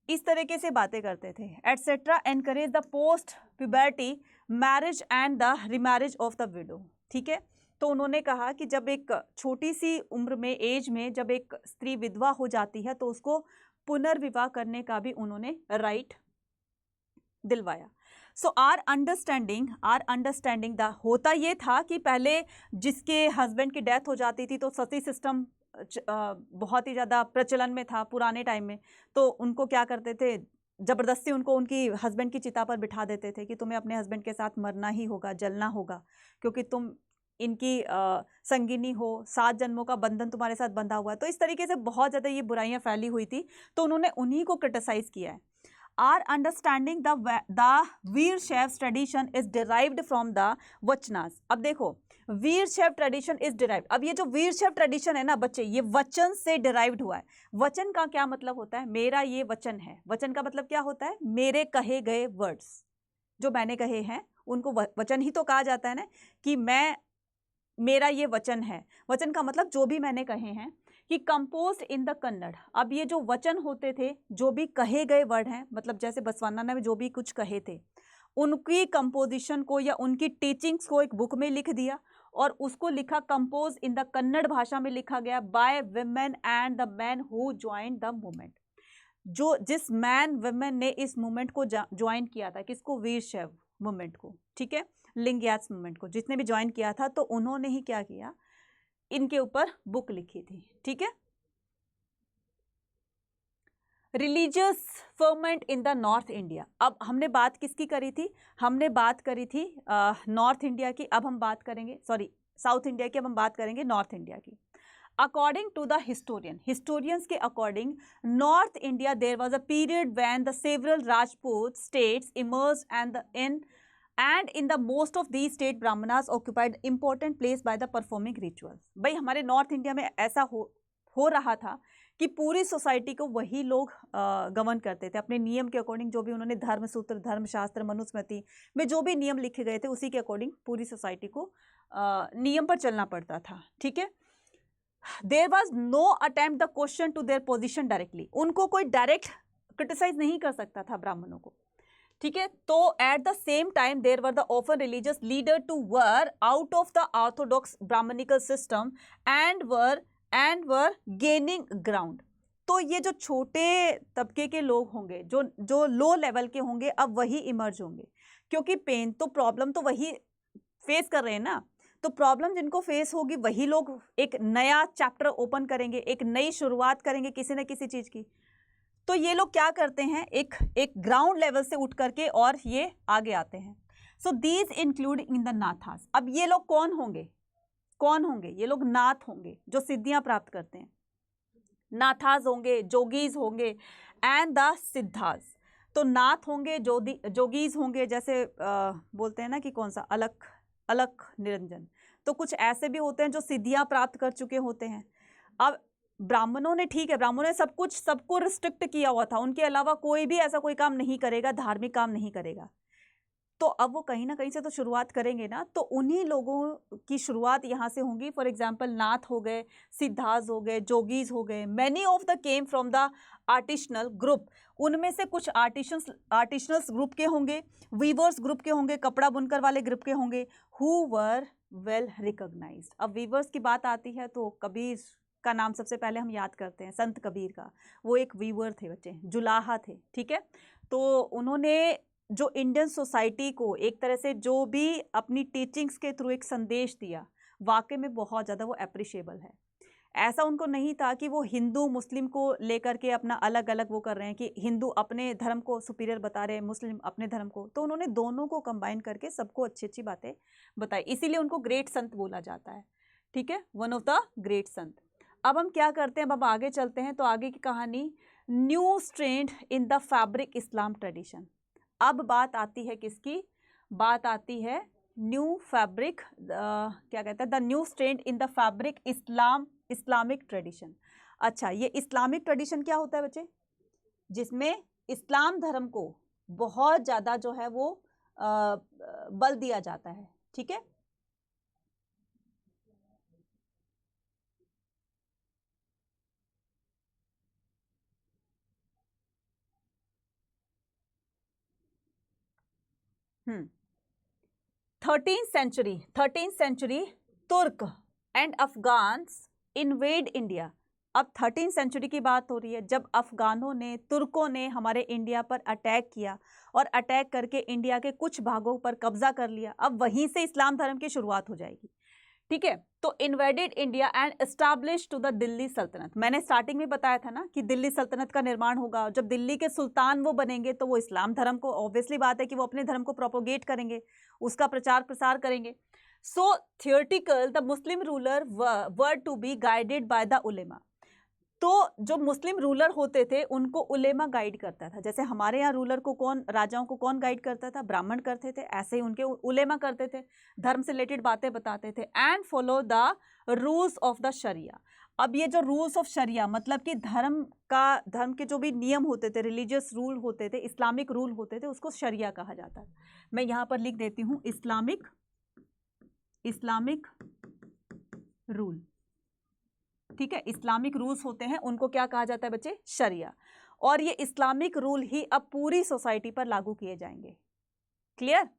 इस तरीके से बातें करते थे। Etcetera encourage the post puberty marriage and the remarriage of the widow. ठीक है, तो उन्होंने कहा कि जब एक छोटी सी उम्र में, एज में, जब एक स्त्री विधवा हो जाती है तो उसको पुनर्विवाह करने का भी उन्होंने राइट दिलवाया। सो आर अंडरस्टैंडिंग द, होता ये था कि पहले जिसके हस्बैंड की डेथ हो जाती थी तो सती सिस्टम बहुत ही ज़्यादा प्रचलन में था पुराने टाइम में। तो उनको क्या करते थे, ज़बरदस्ती उनको उनकी हस्बैंड की चिता पर बिठा देते थे कि तुम्हें अपने हस्बैंड के साथ मरना ही होगा, जलना होगा, क्योंकि तुम इनकी संगिनी हो, 7 जन्मों का बंधन तुम्हारे साथ बंधा हुआ है। तो इस तरीके से बहुत ज़्यादा ये बुराइयां फैली हुई थी, तो उन्होंने उन्हीं को क्रिटिसाइज किया है। Are understanding the Vira Shaiva tradition is derived from the vachanas. अब देखो, वीर शैव ट्रेडिशन इज डिराइव्ड, अब ये जो वीर शैव ट्रेडिशन है ना बच्चे, ये वचन से डिराइव्ड हुआ है। वचन का क्या मतलब होता है, मेरा ये वचन है, वचन का मतलब क्या होता है, मेरे कहे गए वर्ड्स, जो मैंने कहे हैं उनको वचन ही तो कहा जाता है ना, कि मेरा ये वचन है। वचन का मतलब जो भी मैंने कहे हैं, कि कंपोज्ड इन द कन्नड़। अब ये जो वचन होते थे, जो भी कहे गए वर्ड हैं, मतलब जैसे बसवाना ने जो भी कुछ कहे थे, उनकी कंपोजिशन को या उनकी टीचिंग्स को एक बुक में लिख दिया और उसको लिखा, कंपोज इन द कन्नड़ भाषा में लिखा गया by women and the man who join the movement. जो जिस मैन विमेन ने इस मूवमेंट को ज्वाइन किया था, किसको, वीर शैव मूवमेंट को, ठीक है, लिंग्यात्स मूवमेंट को, जिसने भी ज्वाइन किया था, तो उन्होंने ही क्या किया, इनके ऊपर बुक लिखी थी। ठीक है, religious ferment in the North India. अब हमने बात किसकी करी थी? हमने बात करी थी नॉर्थ इंडिया की, अब हम बात करेंगे साउथ इंडिया की, अब हम बात करेंगे नॉर्थ इंडिया की। अकॉर्डिंग टू द हिस्टोरियंस के according, North India there was a period when the several Rajput states emerged and in the most of these state brahmanas occupied important place by the performing rituals। भाई हमारे नॉर्थ इंडिया में ऐसा हो रहा था कि पूरी सोसाइटी को वही लोग गवर्न करते थे अपने नियम के अकॉर्डिंग। जो भी उन्होंने धर्मसूत्र, धर्मशास्त्र, मनुस्मृति में जो भी नियम लिखे गए थे उसी के अकॉर्डिंग पूरी सोसाइटी को नियम पर चलना पड़ता था। ठीक है, there was no attempt the question to their position directly. उनको कोई डायरेक्ट क्रिटिसाइज नहीं कर सकता था ब्राह्मणों को। ठीक है, तो at the same time there were the often religious leader to were out of the orthodox Brahmanical system and were gaining ground. तो ये जो छोटे तबके के लोग होंगे, जो लो लेवल के होंगे, अब वही इमर्ज होंगे, क्योंकि पेन तो प्रॉब्लम तो वही फेस कर रहे हैं ना। तो प्रॉब्लम जिनको फेस होगी वही लोग एक नया चैप्टर ओपन करेंगे, एक नई शुरुआत करेंगे किसी न किसी चीज की। तो ये लोग क्या करते हैं, एक ग्राउंड लेवल से उठ करके और ये आगे आते हैं। So these include in the Nathas. अब ये लोग कौन होंगे? ये लोग नाथ होंगे जो सिद्धियां प्राप्त करते हैं। नाथास होंगे, जोगीज होंगे एंड द सिद्धास। तो नाथ होंगे, जोगीज होंगे, जैसे बोलते हैं ना कि कौन सा अलख निरंजन। तो कुछ ऐसे भी होते हैं जो सिद्धियां प्राप्त कर चुके होते हैं। अब ब्राह्मणों ने, ठीक है, ब्राह्मणों ने सबको रिस्ट्रिक्ट किया हुआ था, उनके अलावा कोई भी ऐसा कोई काम नहीं करेगा, धार्मिक काम नहीं करेगा। तो अब वो कहीं ना कहीं से तो शुरुआत करेंगे ना, तो उन्हीं लोगों की शुरुआत यहाँ से होंगी। फॉर एग्जाम्पल नाथ हो गए, सिद्धास हो गए, जोगीज हो गए। Many of the came from the artisanal group. उनमें से कुछ आर्टिशनल्स ग्रुप के होंगे, वीवर्स ग्रुप के होंगे, कपड़ा बुनकर वाले ग्रुप के होंगे, हु वर वेल रिकॉग्नाइज्ड। अब वीवर्स की बात आती है तो कबीर का नाम सबसे पहले हम याद करते हैं, संत कबीर का। वो एक वीवर थे बच्चे, जुलाहा थे। ठीक है, तो उन्होंने जो इंडियन सोसाइटी को एक तरह से जो भी अपनी टीचिंग्स के थ्रू एक संदेश दिया, वाकई में बहुत ज़्यादा वो अप्रिशिएबल है। ऐसा उनको नहीं था कि वो हिंदू मुस्लिम को लेकर के अपना अलग अलग वो कर रहे हैं कि हिंदू अपने धर्म को सुपीरियर बता रहे हैं, मुस्लिम अपने धर्म को। तो उन्होंने दोनों को कंबाइन करके सबको अच्छी अच्छी बातें बताई, इसीलिए उनको ग्रेट संत बोला जाता है। ठीक है, वन ऑफ द ग्रेट संत। अब हम क्या करते हैं, अब आगे चलते हैं। तो आगे की कहानी, new strand in the fabric Islam tradition. अब बात आती है किसकी? बात आती है न्यू फैब्रिक, क्या कहते हैं, the new strand in the fabric Islamic tradition. अच्छा, ये इस्लामिक ट्रेडिशन क्या होता है बच्चे? जिसमें इस्लाम धर्म को बहुत ज़्यादा जो है वो बल दिया जाता है। ठीक है, थर्टीन सेंचुरी तुर्क एंड अफगान्स इन्वेड इंडिया। अब 13 सेंचुरी की बात हो रही है, जब अफगानों ने, तुर्कों ने हमारे इंडिया पर अटैक किया और अटैक करके इंडिया के कुछ भागों पर कब्जा कर लिया। अब वहीं से इस्लाम धर्म की शुरुआत हो जाएगी। ठीक है, तो invaded India and establish to the Delhi Sultanate. मैंने स्टार्टिंग में बताया था ना कि दिल्ली सल्तनत का निर्माण होगा। जब दिल्ली के सुल्तान वो बनेंगे तो वो इस्लाम धर्म को, ऑब्वियसली बात है कि वो अपने धर्म को प्रोपोगेट करेंगे, उसका प्रचार प्रसार करेंगे। So theoretical the Muslim ruler were to be guided by the ulema. तो जो मुस्लिम रूलर होते थे उनको उलेमा गाइड करता था। जैसे हमारे यहाँ रूलर को कौन, राजाओं को कौन गाइड करता था? ब्राह्मण करते थे। ऐसे ही उनके उलेमा करते थे, धर्म से रिलेटेड बातें बताते थे। And follow the rules of the Sharia. अब ये जो रूल्स ऑफ शरिया मतलब कि धर्म के जो भी नियम होते थे, रिलीजियस रूल होते थे, इस्लामिक रूल होते थे, उसको शरिया कहा जाता है। मैं यहाँ पर लिख देती हूँ इस्लामिक रूल। ठीक है, इस्लामिक रूल्स होते हैं, उनको क्या कहा जाता है बच्चे? शरिया। और ये इस्लामिक रूल ही अब पूरी सोसाइटी पर लागू किए जाएंगे। Clear?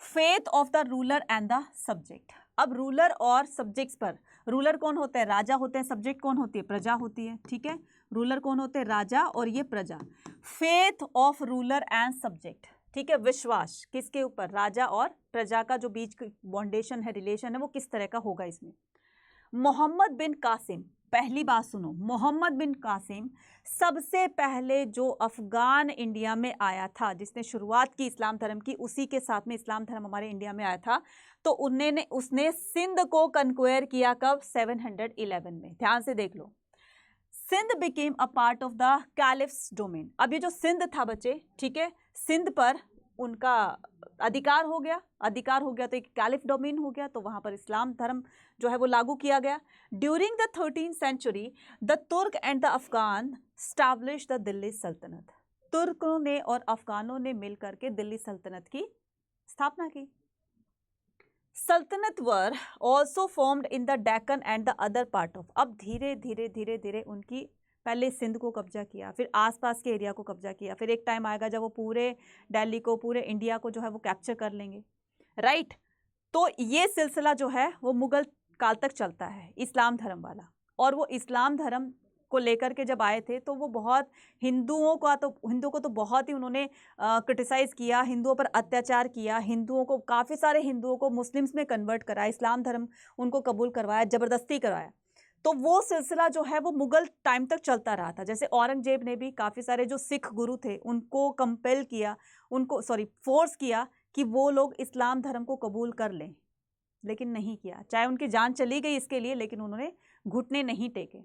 Faith of the ruler and the subject. अब रूलर और सब्जेक्ट्स पर, रूलर कौन होते हैं? राजा होते हैं। सब्जेक्ट कौन होती है? प्रजा होती है। ठीक है, रूलर कौन होते हैं? राजा, और ये प्रजा। Faith of ruler and subject. ठीक है, विश्वास किसके ऊपर? राजा और प्रजा का जो बीच बॉन्डेशन है, रिलेशन है, वो किस तरह का होगा इसमें। मोहम्मद बिन कासिम पहली बात सुनो, मोहम्मद बिन कासिम सबसे पहले जो अफगान इंडिया में आया था, जिसने शुरुआत की इस्लाम धर्म की, उसी के साथ में इस्लाम धर्म हमारे इंडिया में आया था। तो उसने सिंध को कन्क्वेयर किया कब? 711 में। ध्यान से देख लो, Sindh became a part of the caliph's domain. अब ये जो सिंध था बच्चे, ठीक है, सिंध पर उनका अधिकार हो गया तो एक कैलिफ डोमेन हो गया, तो वहां पर इस्लाम धर्म जो है वो लागू किया गया। During the 13th century the Turk and the Afghan establish the Delhi Sultanat. तुर्कों ने और अफगानों ने मिलकर के दिल्ली सल्तनत की स्थापना की। सल्तनत were also formed in the Deccan and the other part of. अब धीरे धीरे उनकी पहले सिंध को कब्जा किया, फिर आसपास के एरिया को कब्जा किया, फिर एक टाइम आएगा जब वो पूरे दिल्ली को, पूरे इंडिया को जो है वो कैप्चर कर लेंगे, राइट। तो ये सिलसिला जो है वो मुगल काल तक चलता है, इस्लाम धर्म वाला। और वो इस्लाम धर्म को लेकर के जब आए थे तो वो बहुत हिंदुओं को तो बहुत ही उन्होंने क्रिटिसाइज किया, हिंदुओं पर अत्याचार किया, काफ़ी सारे हिंदुओं को मुस्लिम्स में कन्वर्ट कराया, इस्लाम धर्म उनको कबूल करवाया, ज़बरदस्ती करवाया। तो वो सिलसिला जो है वो मुगल टाइम तक चलता रहा था। जैसे औरंगजेब ने भी काफ़ी सारे जो सिख गुरु थे उनको कंपेल किया, फोर्स किया कि वो लोग इस्लाम धर्म को कबूल कर लें, लेकिन नहीं किया। चाहे उनकी जान चली गई इसके लिए, लेकिन उन्होंने घुटने नहीं टेके,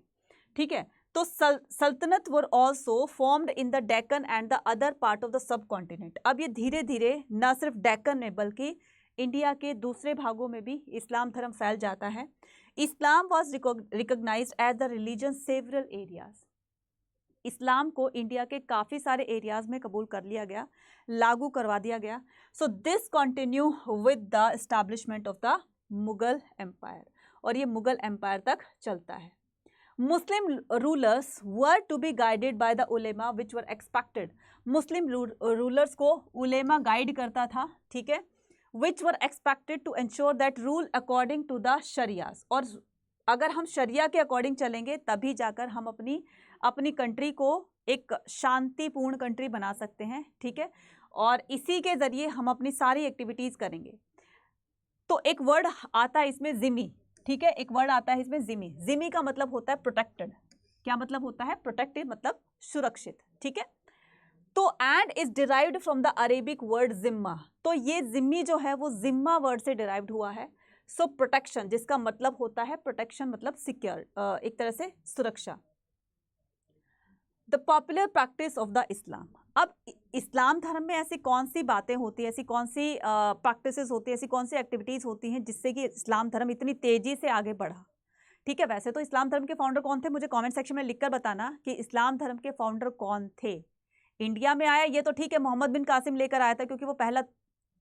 ठीक है। तो सल्तनत were also formed in the Deccan and the other part of the sub continent. अब ये धीरे धीरे न सिर्फ डेक्कन में बल्कि इंडिया के दूसरे भागों में भी इस्लाम धर्म फैल जाता है। Islam was recognised as the religion several areas. इस्लाम को इंडिया के काफ़ी सारे एरियाज में कबूल कर लिया गया, लागू करवा दिया गया। So this continue with the establishment of the Mughal empire, और ये मुगल एम्पायर तक चलता है। Muslim rulers were to be guided by the ulema which were expected. Muslim rulers को उलेमा गाइड करता था, ठीक है, which were expected to ensure that rule according to the शरियास। और अगर हम शरिया के अकॉर्डिंग चलेंगे तभी जाकर हम अपनी कंट्री को एक शांतिपूर्ण कंट्री बना सकते हैं, ठीक है, और इसी के ज़रिए हम अपनी सारी एक्टिविटीज़ करेंगे। तो एक वर्ड आता है इसमें जिमी, ठीक है, एक वर्ड आता है इसमें जिमी। जिमी का मतलब होता है प्रोटेक्टेड। क्या मतलब होता है? प्रोटेक्टेड मतलब सुरक्षित, ठीक है। तो and is derived from the Arabic word जिम्मा। तो ये जिम्मी जो है वो जिम्मा वर्ड से डिराइव्ड हुआ है। सो प्रोटेक्शन, जिसका मतलब होता है प्रोटेक्शन मतलब सिक्योर, एक तरह से सुरक्षा। The popular practice of the Islam. अब इस्लाम धर्म में ऐसी कौन सी बातें होती है, ऐसी कौन सी प्रैक्टिसेस होती है, ऐसी कौन सी एक्टिविटीज़ होती हैं जिससे कि इस्लाम धर्म इतनी तेज़ी से आगे बढ़ा, ठीक है। वैसे तो इस्लाम धर्म के फाउंडर कौन थे, मुझे कमेंट सेक्शन में लिखकर बताना कि इस्लाम धर्म के फाउंडर कौन थे। इंडिया में आया ये तो ठीक है, मोहम्मद बिन कासिम लेकर आया था क्योंकि वो पहला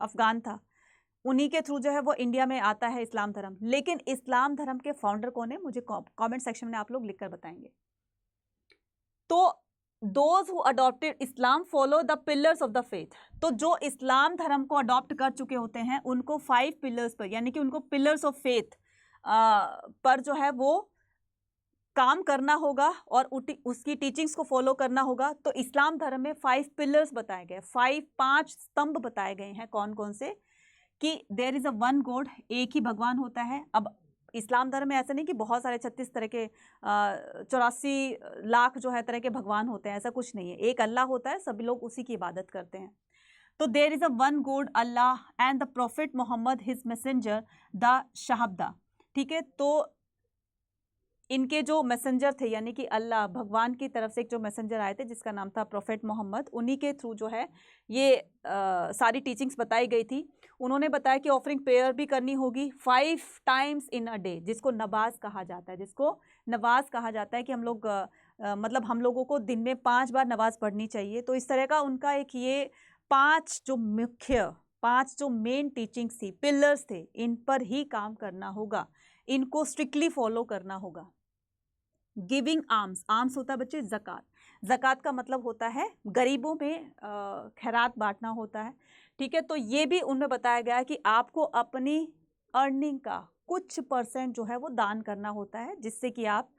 अफगान था, उन्हीं के थ्रू जो है वो इंडिया में आता है इस्लाम धर्म। लेकिन इस्लाम धर्म के फाउंडर कौन है, मुझे कमेंट सेक्शन में आप लोग लिखकर बताएंगे। तो those who adopted Islam follow the pillars of the faith. तो जो इस्लाम धर्म को अडॉप्ट कर चुके होते हैं उनको 5 पिलर्स पर, यानी कि उनको पिलर्स ऑफ फेथ पर जो है वो काम करना होगा और उसकी टीचिंग्स को फॉलो करना होगा। तो इस्लाम धर्म में 5 पिलर्स बताए गए, 5 स्तंभ बताए गए हैं। कौन कौन से? कि there is a one god, एक ही भगवान होता है। अब इस्लाम धर्म में ऐसा नहीं कि बहुत सारे 36 तरह के 84 लाख जो है तरह के भगवान होते हैं, ऐसा कुछ नहीं है। एक अल्लाह होता है, सभी लोग उसी की इबादत करते हैं। तो there is a one god Allah and the prophet Muhammad his messenger the shahada, ठीक है। तो इनके जो मैसेंजर थे, यानी कि अल्लाह भगवान की तरफ से एक जो मैसेंजर आए थे जिसका नाम था प्रोफेट मोहम्मद, उन्हीं के थ्रू जो है ये सारी टीचिंग्स बताई गई थी। उन्होंने बताया कि ऑफरिंग प्रेयर भी करनी होगी 5 टाइम्स इन अ डे, जिसको नवाज कहा जाता है, कि हम लोग मतलब हम लोगों को दिन में 5 बार नमाज पढ़नी चाहिए। तो इस तरह का उनका एक ये 5 जो मेन टीचिंग्स थी, पिलर्स थे, इन पर ही काम करना होगा, इनको स्ट्रिक्टली फॉलो करना होगा। गिविंग आर्म्स होता है बच्चे ज़कात का मतलब होता है गरीबों में खैरात बांटना होता है, ठीक है। तो ये भी उनमें बताया गया है कि आपको अपनी अर्निंग का कुछ % जो है वो दान करना होता है, जिससे कि आप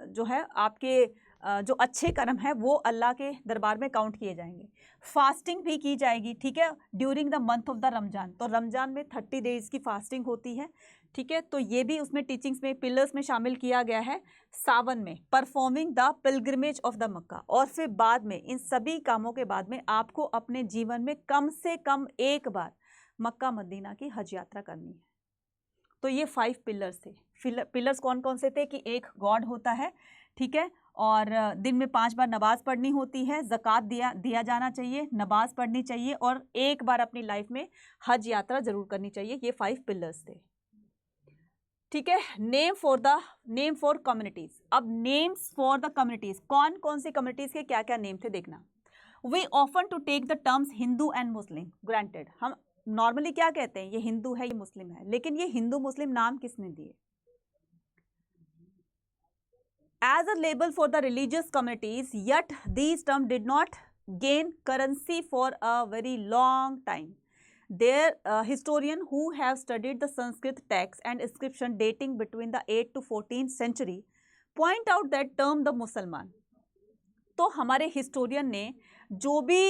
जो है आपके जो अच्छे कर्म है वो अल्लाह के दरबार में काउंट किए जाएंगे। फास्टिंग भी की जाएगी, ठीक है, during the month of the Ramzan. तो रमजान में 30 डेज की फास्टिंग होती है, ठीक है। तो ये भी उसमें टीचिंग्स में पिलर्स में शामिल किया गया है। सावन में performing the pilgrimage of the Mecca, और फिर बाद में इन सभी कामों के बाद में आपको अपने जीवन में कम से कम एक बार मक्का मदीना की हज यात्रा करनी है। तो ये 5 पिलर्स थे। पिलर्स कौन कौन से थे कि एक गॉड होता है, ठीक है, और दिन में 5 बार नमाज पढ़नी होती है, ज़कात दिया जाना चाहिए, नमाज पढ़नी चाहिए, और एक बार अपनी लाइफ में हज यात्रा जरूर करनी चाहिए। ये 5 पिलर्स थे, ठीक है। Name for communities. अब नेम्स फॉर द कम्युनिटीज, कौन कौन सी कम्युनिटीज के क्या क्या नेम थे देखना। We often to take the terms Hindu and Muslim granted. हम नॉर्मली क्या कहते हैं, ये हिंदू है, ये मुस्लिम है, लेकिन ये हिंदू मुस्लिम नाम किसने दिए? As a label for the religious communities, yet these terms did not gain currency for a very long time. There historian who have studied the Sanskrit text and inscription dating between the 8th to 14th century point out that term the Musalman. तो हमारे हिस्टोरियन ने जो भी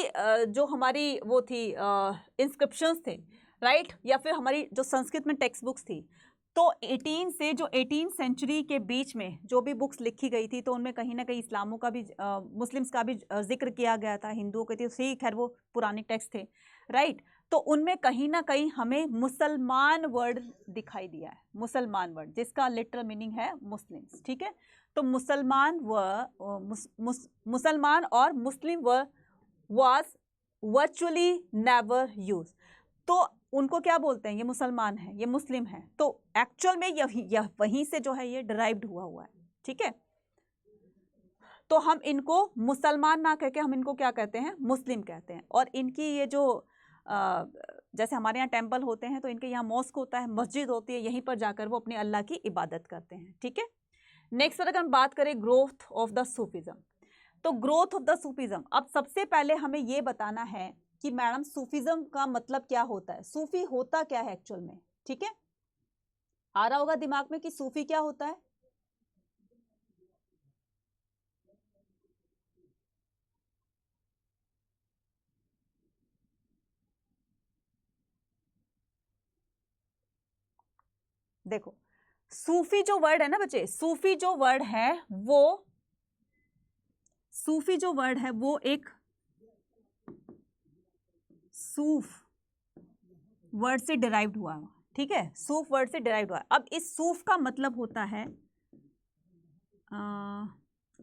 जो हमारी वो थी इंस्क्रिप्शंस थे, राइट, या फिर हमारी जो संस्कृत में टेक्स्ट बुक्स थी, तो 18 से जो 18 सेंचुरी के बीच में जो भी बुक्स लिखी गई थी, तो उनमें कहीं ना कहीं इस्लामों का भी मुस्लिम्स का भी जिक्र किया गया था, हिंदुओं के थे, सही, खैर वो पुराने टेक्स्ट थे, राइट। तो उनमें कहीं ना कहीं हमें मुसलमान वर्ड दिखाई दिया है, मुसलमान वर्ड जिसका लिटरल मीनिंग है मुस्लिम्स, ठीक है। तो मुसलमान मुसलमान और मुस्लिम वाज वर्चुअली नेवर यूज। तो उनको क्या बोलते हैं, ये मुसलमान है, ये मुस्लिम है, तो एक्चुअल में यह वहीं से जो है ये डिराइव्ड हुआ है, ठीक है। तो हम इनको मुसलमान ना कहकर हम इनको क्या कहते हैं, मुस्लिम कहते हैं। और इनकी ये जो जैसे हमारे यहाँ टेंपल होते हैं, तो इनके यहाँ मॉस्क होता है, मस्जिद होती है, यहीं पर जाकर वो अपने अल्लाह की इबादत करते हैं, ठीक है। नेक्स्ट अगर हम बात करें ग्रोथ ऑफ द सूफिज्म, तो ग्रोथ ऑफ द सूफिज्म, अब सबसे पहले हमें ये बताना है कि मैडम सूफिज्म का मतलब क्या होता है, सूफी होता क्या है एक्चुअल में, ठीक है। आ रहा होगा दिमाग में कि सूफी क्या होता है। देखो, सूफी जो वर्ड है ना बच्चे, सूफी जो वर्ड है वो एक सूफ वर्ड से डिराइव्ड हुआ, ठीक है, सूफ वर्ड से डिराइव्ड हुआ। अब इस सूफ का मतलब होता है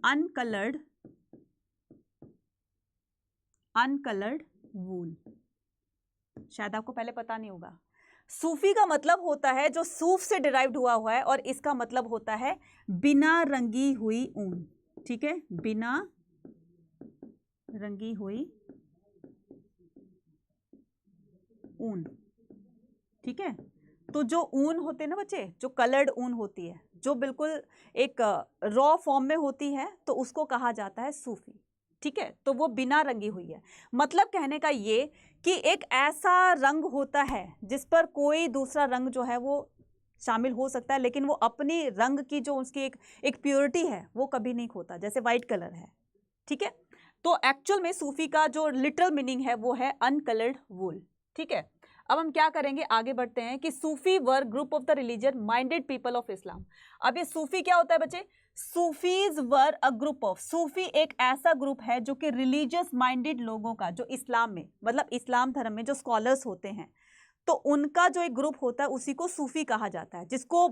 अनकलर्ड वूल। शायद आपको पहले पता नहीं होगा, सूफी का मतलब होता है जो सूफ से डिराइव्ड हुआ है, और इसका मतलब होता है बिना रंगी हुई ऊन, ठीक है, बिना रंगी हुई ऊन, ठीक है। तो जो ऊन होते हैं ना बच्चे, जो कलर्ड ऊन होती है, जो बिल्कुल एक रॉ फॉर्म में होती है, तो उसको कहा जाता है सूफी, ठीक है। तो वो बिना रंगी हुई है, मतलब कहने का ये कि एक ऐसा रंग होता है जिस पर कोई दूसरा रंग जो है वो शामिल हो सकता है, लेकिन वो अपनी रंग की जो उसकी एक प्योरिटी है वो कभी नहीं खोता, जैसे वाइट कलर है, ठीक है। तो एक्चुअल में सूफी का जो लिटरल मीनिंग है वो है अनकलर्ड वूल, ठीक है। अब हम क्या करेंगे, आगे बढ़ते हैं कि Sufi were group of the religion minded people of Islam. अब ये सूफी क्या होता है बच्चे, Sufis were a group of, सूफी एक ऐसा ग्रुप है जो कि रिलीजियस माइंडेड लोगों का, जो इस्लाम में मतलब इस्लाम धर्म में जो स्कॉलर्स होते हैं, तो उनका जो एक ग्रुप होता है उसी को सूफी कहा जाता है, जिसको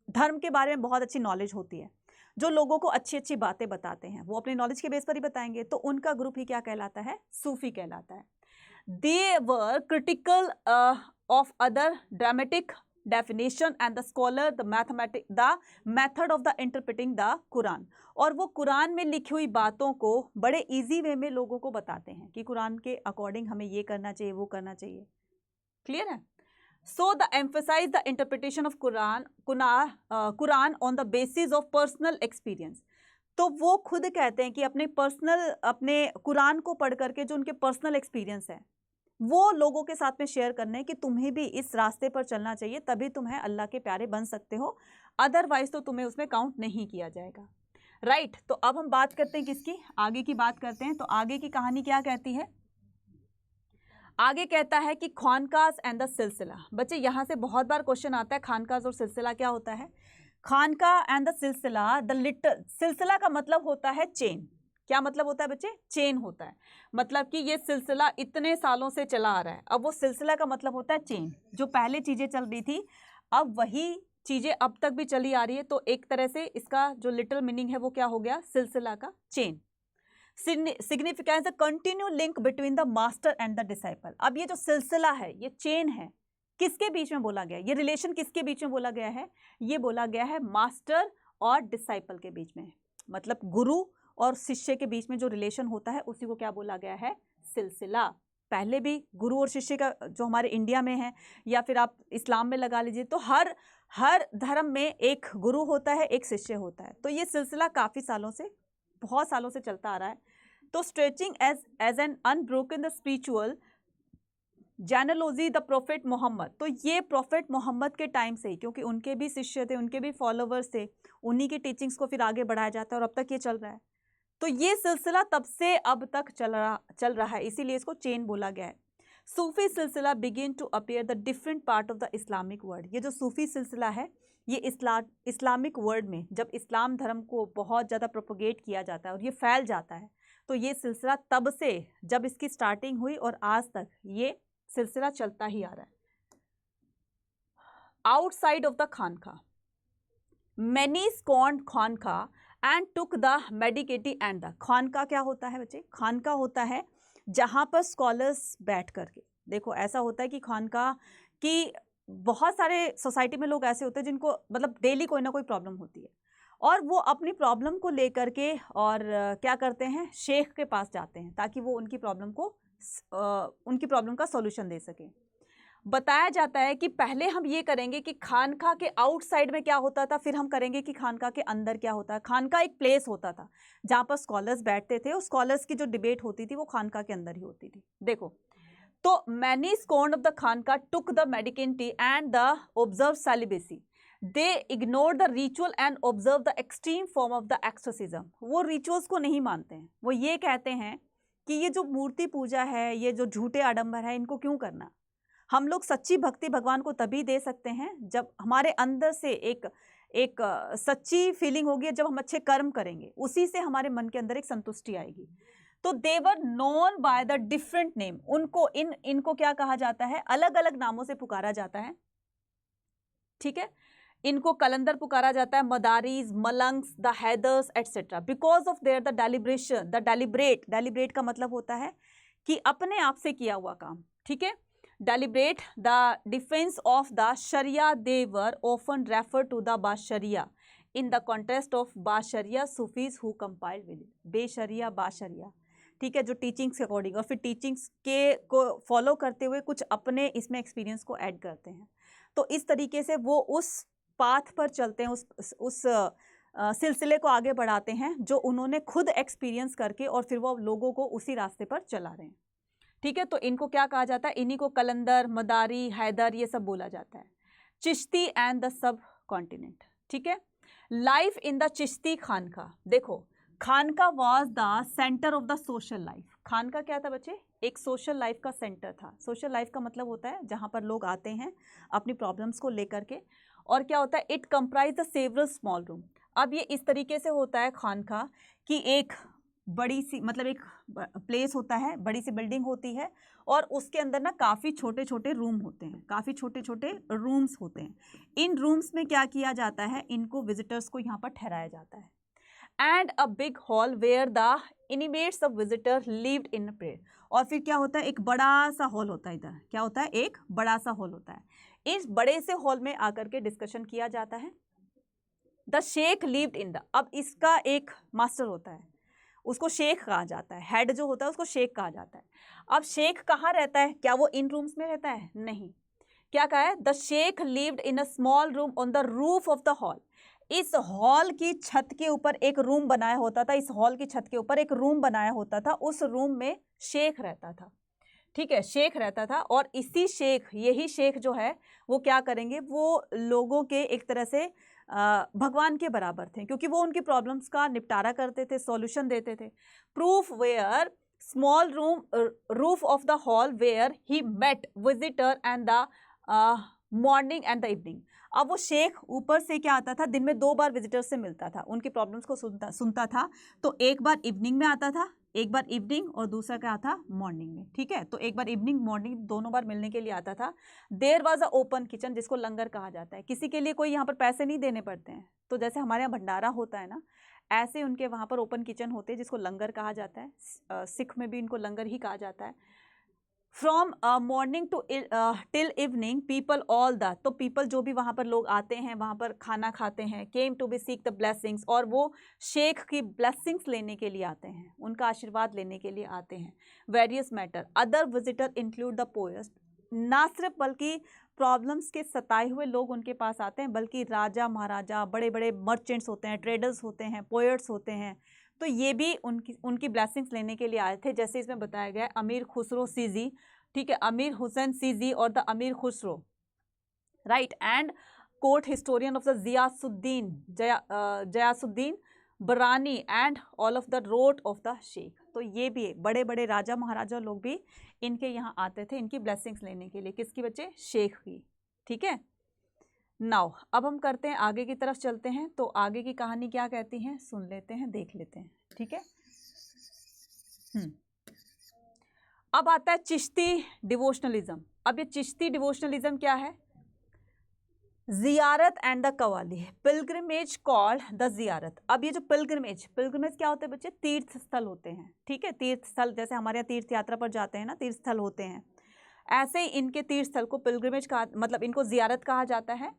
धर्म के बारे में बहुत अच्छी नॉलेज होती है, जो लोगों को अच्छी अच्छी बातें बताते हैं, वो अपने नॉलेज के बेस पर ही बताएंगे, तो उनका ग्रुप ही क्या कहलाता है, सूफी कहलाता है। They were critical of other dramatic definition and the scholar the method of the interpreting the Quran। और वो कुरान में लिखी हुई बातों को बड़े इजी वे में लोगों को बताते हैं कि कुरान के अकॉर्डिंग हमें ये करना चाहिए, वो करना चाहिए, क्लियर है। So the emphasize the interpretation of Quran on the basis of personal experience। तो वो खुद कहते हैं कि अपने कुरान को पढ़ करके जो उनके पर्सनल एक्सपीरियंस है वो लोगों के साथ में शेयर करने हैं कि तुम्हें भी इस रास्ते पर चलना चाहिए, तभी तुम्हें अल्लाह के प्यारे बन सकते हो, अदरवाइज तो तुम्हें उसमें काउंट नहीं किया जाएगा। राइट। तो अब हम बात करते हैं किसकी, आगे की बात करते हैं। तो आगे की कहानी क्या कहती है, आगे कहता है कि खानकाज एंड द सिलसिला। बच्चे यहाँ से बहुत बार क्वेश्चन आता है, खानकाज और सिलसिला क्या होता है। खानका एंड द सिलसिला, द लिटिल, सिलसिला का मतलब होता है चेन। क्या मतलब होता है बच्चे, चेन होता है। मतलब कि ये सिलसिला इतने सालों से चला आ रहा है। अब वो सिलसिला का मतलब होता है चेन, जो पहले चीजें चल रही थी अब वही चीजें अब तक भी चली आ रही है। तो एक तरह से इसका जो लिटिल मीनिंग है वो क्या हो गया, सिलसिला का chain. Significance, the continue link between the master and the disciple. अब ये जो सिलसिला है, ये चेन है, किसके बीच में बोला गया, ये रिलेशन किसके बीच में बोला गया है, ये बोला गया है मास्टर और डिसाइपल के बीच में। मतलब गुरु और शिष्य के बीच में जो रिलेशन होता है उसी को क्या बोला गया है, सिलसिला। पहले भी गुरु और शिष्य का जो हमारे इंडिया में है, या फिर आप इस्लाम में लगा लीजिए, तो हर धर्म में एक गुरु होता है, एक शिष्य होता है। तो ये सिलसिला काफ़ी सालों से, बहुत सालों से चलता आ रहा है। तो stretching as an unbroken the spiritual genealogy the prophet Muhammad. तो ये प्रोफेट मोहम्मद के टाइम से ही, क्योंकि उनके भी शिष्य थे, उनके भी फॉलोवर्स थे, उन्हीं की टीचिंग्स को फिर आगे बढ़ाया जाता है और अब तक ये चल रहा है। तो ये सिलसिला तब से अब तक चल रहा है, इसीलिए इसको चेन बोला गया है। Sufi silsila begin to appear the different part of the Islamic world. ये जो सूफी सिलसिला है, ये इस्लामिक वर्ल्ड में जब इस्लाम धर्म को बहुत ज़्यादा प्रोपोगेट किया जाता है और ये फैल जाता है, तो ये सिलसिला तब से, जब इसकी स्टार्टिंग हुई और आज तक ये सिलसिला चलता ही आ रहा है। Outside of the khanqah, many scorned khanqah and took the mendicancy and the. खानका क्या होता है बच्चे, खानका होता है जहाँ पर स्कॉलर्स बैठ करके, देखो ऐसा होता है कि खानका की बहुत सारे सोसाइटी में लोग ऐसे होते हैं जिनको मतलब डेली कोई ना कोई प्रॉब्लम होती है, और वो अपनी प्रॉब्लम को लेकर के और क्या करते हैं, शेख के पास जाते हैं ताकि वो उनकी प्रॉब्लम का सॉल्यूशन दे सके। बताया जाता है कि पहले हम ये करेंगे कि खानका के आउटसाइड में क्या होता था, फिर हम करेंगे कि खानका के अंदर क्या होता है। खानका एक प्लेस होता था जहाँ पर स्कॉलर्स बैठते थे, और स्कॉलर्स की जो डिबेट होती थी वो खानका के अंदर ही होती थी। देखो, तो many scorned of the khanqah took the mendicancy and the observe celibacy. They ignore the ritual and observe the extreme form of the asceticism. वो रिचुअल्स को नहीं मानते हैं, वो ये कहते हैं कि ये जो मूर्ति पूजा है, ये जो झूठे आडंबर है, इनको क्यों करना। हम लोग सच्ची भक्ति भगवान को तभी दे सकते हैं जब हमारे अंदर से एक सच्ची फीलिंग होगी, जब हम अच्छे कर्म करेंगे, उसी से हमारे मन के अंदर एक संतुष्टि आएगी। तो they were known by the different name. उनको इनको क्या कहा जाता है, अलग अलग नामों से पुकारा जाता है। ठीक है, इनको कलंदर पुकारा जाता है, Madaris, Malangs, the Haidars etcetera, because of their the deliberation, the deliberate का मतलब होता है कि अपने आप से किया हुआ काम। ठीक है, deliberate the defence of the Sharia, they were often refer to the Basharia in the contest of Basharia Sufis who compiled with Besharia Basharia. ठीक है, जो टीचिंग्स के अकॉर्डिंग, और फिर टीचिंग्स के को फॉलो करते हुए कुछ अपने इसमें एक्सपीरियंस को ऐड करते हैं। तो इस तरीके से वो उस पाथ पर चलते हैं, उस सिलसिले को आगे बढ़ाते हैं जो उन्होंने खुद एक्सपीरियंस करके, और फिर वो लोगों को उसी रास्ते पर चला रहे हैं। ठीक है, तो इनको क्या कहा जाता है, इन्हीं को कलंदर, मदारी, हैदर, ये सब बोला जाता है। Chishti and the subcontinent. ठीक है, life in the Chishti khanqah. देखो, khanqah was the centre of the social life. खानका क्या था बच्चे, एक सोशल लाइफ का सेंटर था। सोशल लाइफ का मतलब होता है जहाँ पर लोग आते हैं अपनी प्रॉब्लम्स को लेकर के, और क्या होता है, it comprise the several small room. अब ये इस तरीके से होता है खानका कि एक बड़ी सी, मतलब एक प्लेस होता है, बड़ी सी बिल्डिंग होती है, और उसके अंदर ना काफ़ी छोटे छोटे रूम होते हैं, काफ़ी छोटे छोटे रूम्स होते हैं। इन रूम्स में क्या किया जाता है, इनको विजिटर्स को यहाँ पर ठहराया जाता है। And a big hall where the inmates of visitor lived in prayer. और फिर क्या होता है, एक बड़ा सा हॉल होता है, इधर क्या होता है, एक बड़ा सा हॉल होता है। इस बड़े से हॉल में आकर के डिस्कशन किया जाता है। The sheikh lived in the, अब इसका एक मास्टर होता है, उसको शेख कहा जाता है, हेड जो होता है उसको शेख कहा जाता है। अब शेख कहाँ रहता है, क्या वो इन रूम्स में रहता है, नहीं। क्या कहा है, the sheikh lived in a small room on the roof of the hall. इस हॉल की छत के ऊपर एक रूम बनाया होता था, इस हॉल की छत के ऊपर एक रूम बनाया होता था, उस रूम में शेख रहता था। ठीक है, शेख रहता था, और इसी शेख, यही शेख जो है वो क्या करेंगे, वो लोगों के एक तरह से भगवान के बराबर थे, क्योंकि वो उनकी प्रॉब्लम्स का निपटारा करते थे, सॉल्यूशन देते थे। Proof where small roof of the hall where he met visitor and the morning and the evening. अब वो शेख ऊपर से क्या आता था, दिन में 2 बार विजिटर्स से मिलता था, उनकी प्रॉब्लम्स को सुनता था। तो एक बार इवनिंग में आता था, एक बार इवनिंग, और दूसरा क्या था, मॉर्निंग में। ठीक है, तो एक बार इवनिंग मॉर्निंग दोनों बार मिलने के लिए आता था। There was a open kitchen, जिसको लंगर कहा जाता है। किसी के लिए कोई यहाँ पर पैसे नहीं देने पड़ते हैं। तो जैसे हमारे यहाँ भंडारा होता है ना, ऐसे उनके वहाँ पर ओपन किचन होते हैं, जिसको लंगर कहा जाता है। सिख में भी इनको लंगर ही कहा जाता है। From morning to till evening people all the, तो पीपल जो भी वहाँ पर लोग आते हैं, वहाँ पर खाना खाते हैं, came to be seek the blessings, और वो शेख की ब्लेसिंग्स लेने के लिए आते हैं, उनका आशीर्वाद लेने के लिए आते हैं। Various matter other visitor include the पोएस्ट, ना सिर्फ बल्कि प्रॉब्लम्स के सताए हुए लोग उनके पास आते हैं, बल्कि राजा महाराजा, बड़े बड़े मर्चेंट्स होते हैं, ट्रेडर्स होते हैं, पोएट्स होते हैं, तो ये भी उनकी ब्लेसिंग्स लेने के लिए आए थे। जैसे इसमें बताया गया है अमीर खुसरो सीजी, ठीक है, अमीर हुसैन सीजी और the Amir Khusro, right, and court historian of the Ziauddin Barani and all of the wrote of the sheikh. तो ये भी बड़े बड़े राजा महाराजा लोग भी इनके यहाँ आते थे इनकी ब्लेसिंग्स लेने के लिए। किसकी बच्चे? शेख की। ठीक है, नाउ अब हम करते हैं आगे की तरफ चलते हैं। तो आगे की कहानी क्या कहती है, सुन लेते हैं, देख लेते हैं। ठीक है, अब आता है चिश्ती डिवोशनलिज्म। अब ये चिश्ती डिवोशनलिज्म क्या है? जियारत and the qawwali, pilgrimage called the जियारत। अब ये जो पिलग्रिमेज क्या होते हैं बच्चे? तीर्थ स्थल होते हैं। ठीक है, तीर्थ स्थल, जैसे हमारे यहाँ तीर्थ यात्रा पर जाते हैं ना, तीर्थ स्थल होते हैं, ऐसे ही इनके तीर्थ स्थल को पिलग्रिमेज कहा, मतलब इनको जियारत कहा जाता है,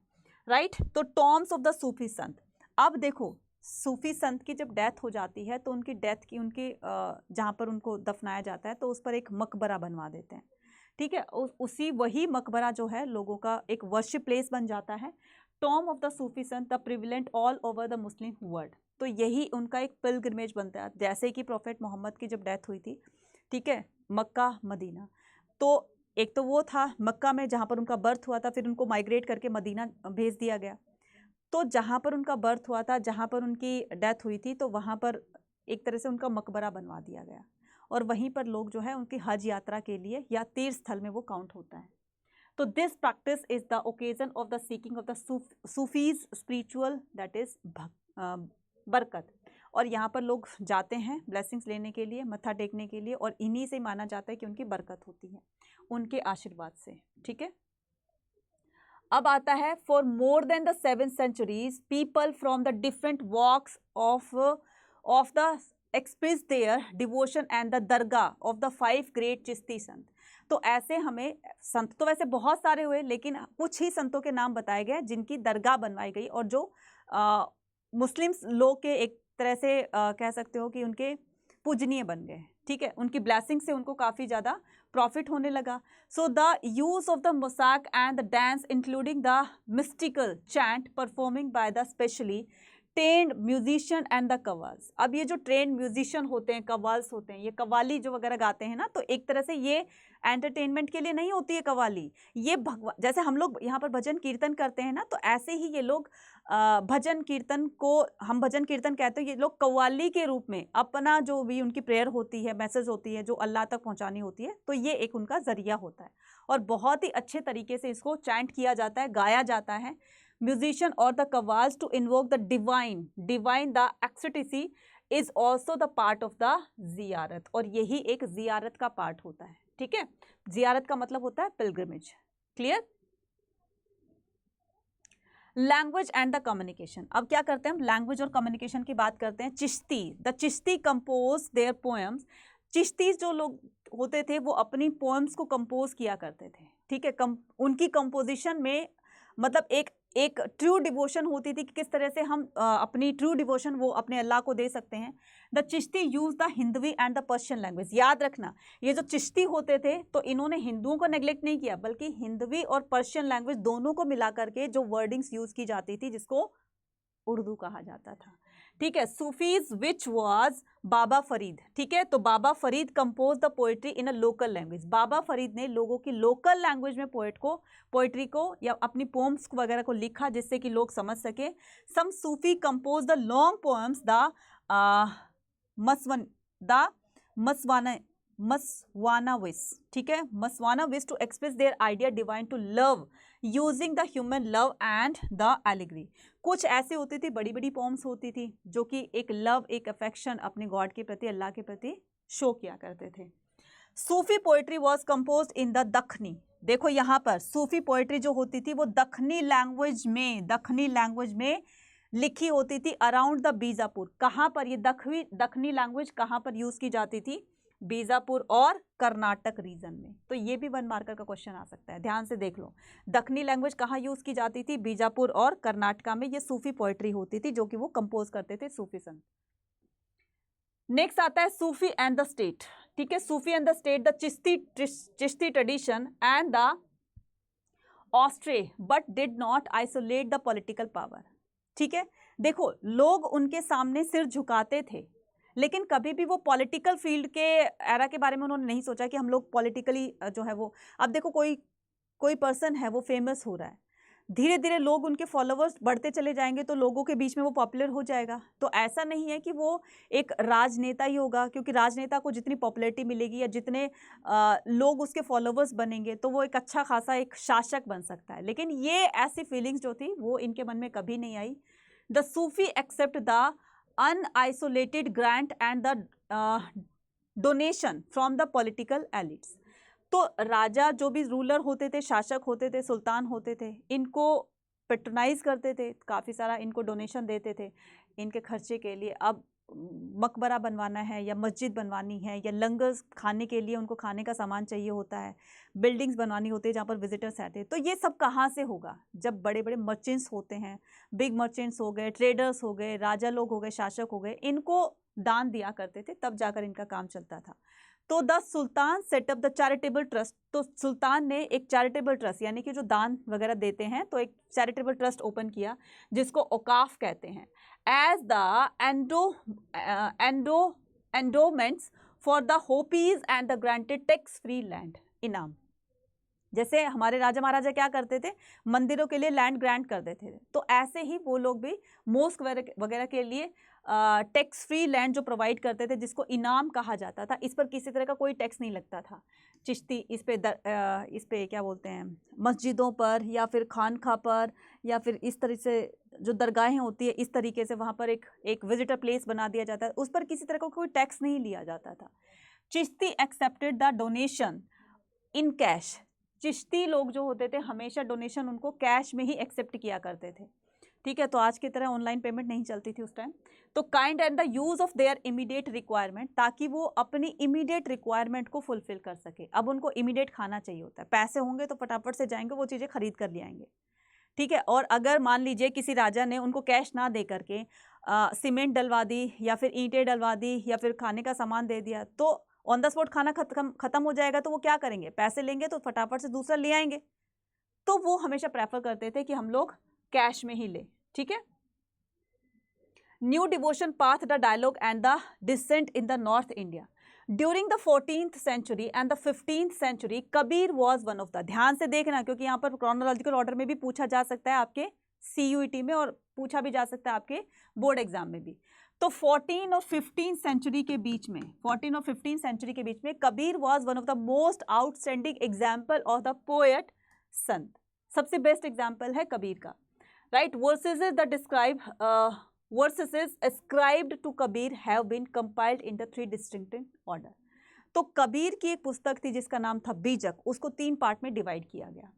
राइट। तो टॉम्स ऑफ द सूफी संत। अब देखो, सूफी संत की जब डेथ हो जाती है तो उनकी डेथ की, उनकी जहाँ पर उनको दफनाया जाता है तो उस पर एक मकबरा बनवा देते हैं। ठीक है, उसी वही मकबरा जो है लोगों का एक वर्शिप प्लेस बन जाता है। Tom of the Sufi Sant the prevalent all over the Muslim world. तो यही उनका एक पिलग्रिमेज बनता है। जैसे कि प्रोफेट मोहम्मद की जब डेथ हुई थी, ठीक है, मक्का मदीना, तो एक तो वो था मक्का में जहाँ पर उनका बर्थ हुआ था, फिर उनको माइग्रेट करके मदीना भेज दिया गया। तो जहाँ पर उनका बर्थ हुआ था, जहाँ पर उनकी डेथ हुई थी, तो वहाँ पर एक तरह से उनका मकबरा बनवा दिया गया, और वहीं पर लोग जो है उनकी हज यात्रा के लिए या तीर्थ स्थल में वो काउंट होता है। तो this practice is the occasion of the seeking of the Sufis spiritual, that is बरकत। और यहाँ पर लोग जाते हैं ब्लेसिंग्स लेने के लिए, मत्था टेकने के लिए, और इन्हीं से माना जाता है कि उनकी बरकत होती है, उनके आशीर्वाद से। ठीक है, अब आता है for more than the 7 centuries people from the different walks of the express their devotion and the dargah of the 5 great Chishti sant. तो ऐसे हमें संत तो वैसे बहुत सारे हुए, लेकिन कुछ ही संतों के नाम बताए गए जिनकी दरगाह बनवाई गई, और जो मुस्लिम लोग के एक तरह से कह सकते हो कि उनके पूजनीय बन गए। ठीक है, उनकी ब्लेसिंग से उनको काफ़ी ज़्यादा प्रॉफिट होने लगा। So the use of the music and the dance including the mystical chant performing by the specially trained musician and the qawwals. अब ये जो ट्रेंड म्यूजिशियन होते हैं, कव्वाल्स होते हैं, ये कव्वाली जो वगैरह गाते हैं ना, तो एक तरह से ये एंटरटेनमेंट के लिए नहीं होती है कव्वाली, ये भगवान, जैसे हम लोग यहाँ पर भजन कीर्तन करते हैं ना, तो ऐसे ही ये लोग भजन कीर्तन को हम भजन कीर्तन कहते हैं, ये लोग कव्वाली के रूप में अपना जो भी उनकी प्रेयर होती है, मैसेज होती है, जो अल्लाह तक पहुँचानी होती है, तो ये एक उनका जरिया होता है, और बहुत ही अच्छे तरीके से इसको चैंट किया जाता है, गाया जाता है। म्यूजिशियन और the qawwals to invoke the divine the ecstasy is also the part of the ziyarat, और यही एक जियारत का पार्ट होता है। ठीक है, जियारत का मतलब होता है pilgrimage. Clear? Language and the communication. अब क्या करते हैं हम, लैंग्वेज और कम्युनिकेशन की बात करते हैं। Chishti, the Chishti compose their poems. Chishti जो लोग होते थे वो अपनी पोएम्स को कंपोज किया करते थे। ठीक है, उनकी कंपोजिशन में मतलब एक ट्रू डिवोशन होती थी कि किस तरह से हम अपनी ट्रू डिवोशन वो अपने अल्लाह को दे सकते हैं। The Chishti use the Hindavi and the Persian language. याद रखना, ये जो चिश्ती होते थे तो इन्होंने हिंदुओं को नेग्लेक्ट नहीं किया, बल्कि हिंदवी और पर्शियन लैंग्वेज दोनों को मिला करके जो वर्डिंग्स यूज की जाती थी, जिसको उर्दू कहा जाता था। ठीक है, Sufis which was Baba Farid. ठीक है, तो Baba Farid compose the poetry in a local language. Baba Farid ने लोगों की लोकल लैंग्वेज में पोएट्री को या अपनी पोम्स वगैरह को लिखा जिससे कि लोग समझ सके। Some Sufi compose the long poems masnavis. ठीक है, masnavis to express their idea divine to love using the human love and the allegory. कुछ ऐसे होती थी, बड़ी बड़ी पोम्स होती थी जो कि एक लव, एक अफेक्शन अपने गॉड के प्रति, अल्लाह के प्रति शो किया करते थे। Sufi poetry was compose in the Dakhni. देखो यहाँ पर सूफी पोएट्री जो होती थी वो दखनी लैंग्वेज में लिखी होती थी अराउंड द बीजापुर। कहाँ पर ये दखनी लैंग्वेज कहाँ पर यूज की जाती थी? बीजापुर और कर्नाटक रीजन में। तो ये भी 1 मार्कर का क्वेश्चन आ सकता है, ध्यान से देख लो। दखनी लैंग्वेज कहाँ यूज की जाती थी? बीजापुर और कर्नाटका में ये सूफी पोएट्री होती थी जो कि वो कंपोज करते थे सूफी संत। नेक्स्ट आता है सूफी एंड द स्टेट। ठीक है, Sufi and the state, the Chishti tradition and the austere but did not isolate the political power. ठीक है, देखो लोग उनके सामने सिर झुकाते थे लेकिन कभी भी वो पॉलिटिकल फील्ड के एरा के बारे में उन्होंने नहीं सोचा कि हम लोग पॉलिटिकली जो है वो, अब देखो कोई पर्सन है वो फेमस हो रहा है, धीरे धीरे लोग उनके फॉलोअर्स बढ़ते चले जाएंगे तो लोगों के बीच में वो पॉपुलर हो जाएगा। तो ऐसा नहीं है कि वो एक राजनेता ही होगा, क्योंकि राजनेता को जितनी पॉपुलैरिटी मिलेगी या जितने लोग उसके फॉलोअर्स बनेंगे तो वो एक अच्छा खासा एक शासक बन सकता है। लेकिन ये ऐसी फीलिंग्स जो थी वो इनके मन में कभी नहीं आई। The Sufi accept the unisolated grant and the donation from the political elites। तो राजा जो भी रूलर होते थे, शासक होते थे, सुल्तान होते थे, इनको पेट्रोनाइज करते थे, काफ़ी सारा इनको डोनेशन देते थे इनके खर्चे के लिए। अब मकबरा बनवाना है या मस्जिद बनवानी है या लंगर खाने के लिए उनको खाने का सामान चाहिए होता है, बिल्डिंग्स बनवानी होती है जहाँ पर विजिटर्स आते हैं, तो ये सब कहाँ से होगा? जब बड़े बड़े मर्चेंट्स होते हैं, बिग मर्चेंट्स हो गए, ट्रेडर्स हो गए, राजा लोग हो गए, शासक हो गए, इनको दान दिया करते थे, तब जाकर इनका काम चलता था। तो the sultan setup the charitable trust. तो सुल्तान ने एक चैरिटेबल ट्रस्ट यानी कि जो दान वगैरह देते हैं तो एक चैरिटेबल ट्रस्ट ओपन किया जिसको औकाफ कहते हैं, as the endowments for the hospices and the granted tax free land inam. जैसे हमारे राजा महाराजा क्या करते थे, मंदिरों के लिए लैंड ग्रांट कर देते थे, तो ऐसे ही वो लोग भी मोस्क वगैरह के लिए टैक्स फ्री लैंड जो प्रोवाइड करते थे जिसको इनाम कहा जाता था। इस पर किसी तरह का कोई टैक्स नहीं लगता था। चिश्ती इस पे क्या बोलते हैं, मस्जिदों पर या फिर खानखा पर या फिर इस तरह से जो दरगाहें होती है इस तरीके से वहाँ पर एक विजिटर प्लेस बना दिया जाता है, उस पर किसी तरह का कोई टैक्स नहीं लिया जाता था। Chishti accepted the donation in cash. Chishti लोग जो होते थे हमेशा डोनेशन उनको कैश में ही एक्सेप्ट किया करते थे। ठीक है, तो आज की तरह ऑनलाइन पेमेंट नहीं चलती थी उस टाइम। तो kind and the use of their immediate requirement, ताकि वो अपनी इमीडिएट रिक्वायरमेंट को फुलफिल कर सके। अब उनको इमीडिएट खाना चाहिए होता है, पैसे होंगे तो फटाफट से जाएंगे वो चीज़ें खरीद कर ले आएंगे। ठीक है, और अगर मान लीजिए किसी राजा ने उनको कैश ना दे करके सीमेंट डलवा दी या फिर ईंटें डलवा दी या फिर खाने का सामान दे दिया, तो ऑन द स्पॉट खाना खत्म हो जाएगा। तो वो क्या करेंगे, पैसे लेंगे तो फटाफट से दूसरा ले आएंगे। तो वो हमेशा प्रेफर करते थे कि हम लोग कैश में ही ले। ठीक है, new devotion path the dialogue and the dissent in the North India during the 14th century and the 15th century। Kabir was one of the, ध्यान से देखना क्योंकि यहाँ पर क्रोनोलॉजिकल ऑर्डर में भी पूछा जा सकता है आपके CUET में और पूछा भी जा सकता है आपके बोर्ड एग्जाम में भी। तो 14 और 15 सेंचुरी के बीच में, 14 और 15 सेंचुरी के बीच में Kabir was one of the most outstanding example of the poet संत। सबसे बेस्ट एग्जाम्पल है कबीर का, right. Verses ascribed to Kabir have been compiled in the 3 distinct order। तो कबीर की एक पुस्तक थी जिसका नाम था बीजक, उसको 3 पार्ट में डिवाइड किया गया।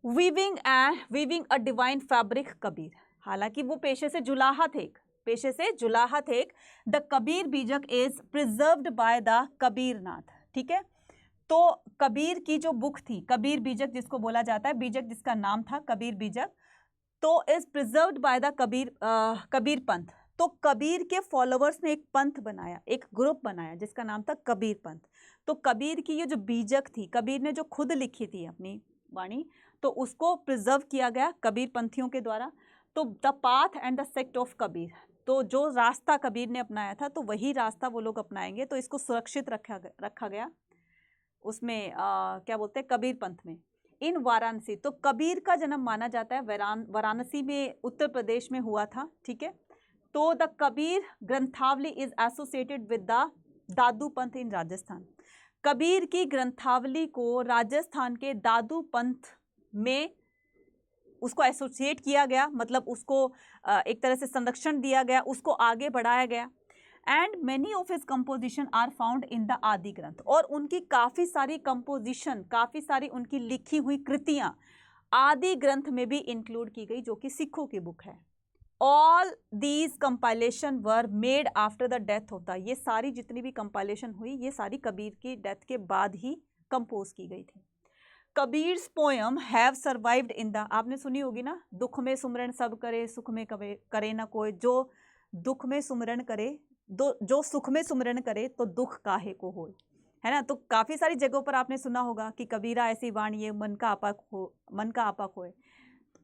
Weaving a divine fabric Kabir, हालांकि वो पेशे से जुलाहा थे। द कबीर बीजक इज प्रिजर्व्ड बाय द कबीरनाथ। ठीक है, तो कबीर की जो बुक थी, कबीर बीजक जिसको बोला जाता है, बीजक जिसका नाम था कबीर बीजक, तो is preserved by the Kabir Panth. तो कबीर के फॉलोअर्स ने एक पंथ बनाया, एक ग्रुप बनाया जिसका नाम था कबीर पंथ। तो कबीर की ये जो बीजक थी, कबीर ने जो खुद लिखी थी अपनी वाणी, तो उसको प्रिजर्व किया गया कबीर पंथियों के द्वारा। तो the path and the sect of Kabir, तो तो जो रास्ता कबीर ने अपनाया था तो वही रास्ता वो लोग अपनाएंगे, तो इसको सुरक्षित रखा गया उसमें क्या बोलते हैं कबीर पंथ में इन वाराणसी। तो कबीर का जन्म माना जाता है वाराणसी में, उत्तर प्रदेश में हुआ था, ठीक है। तो the Kabir Granthavali is associated with the Dadu Panth in Rajasthan. Kabir की ग्रंथावली को राजस्थान के दादू पंथ में उसको एसोसिएट किया गया, मतलब उसको एक तरह से संरक्षण दिया गया, उसको आगे बढ़ाया गया। And many of his composition are found in the Adi Granth, और उनकी काफ़ी सारी कंपोजिशन, काफ़ी सारी उनकी लिखी हुई कृतियाँ आदि ग्रंथ में भी इंक्लूड की गई, जो कि सिखों की बुक है। All these compilation were made after the death of the, ये सारी जितनी भी कंपाइलेशन हुई ये सारी कबीर की डेथ के बाद ही कंपोज की गई थी। Kabir's poem have survived in the, आपने सुनी होगी ना, दुख में सुमरण सब करे, सुख में करे ना कोई, जो दुख में सुमरण करे, जो सुख में सुमरण करे तो दुख काहे को होए, है ना। तो काफ़ी सारी जगहों पर आपने सुना होगा कि कबीरा ऐसी वाणी ये मन का आपा होए,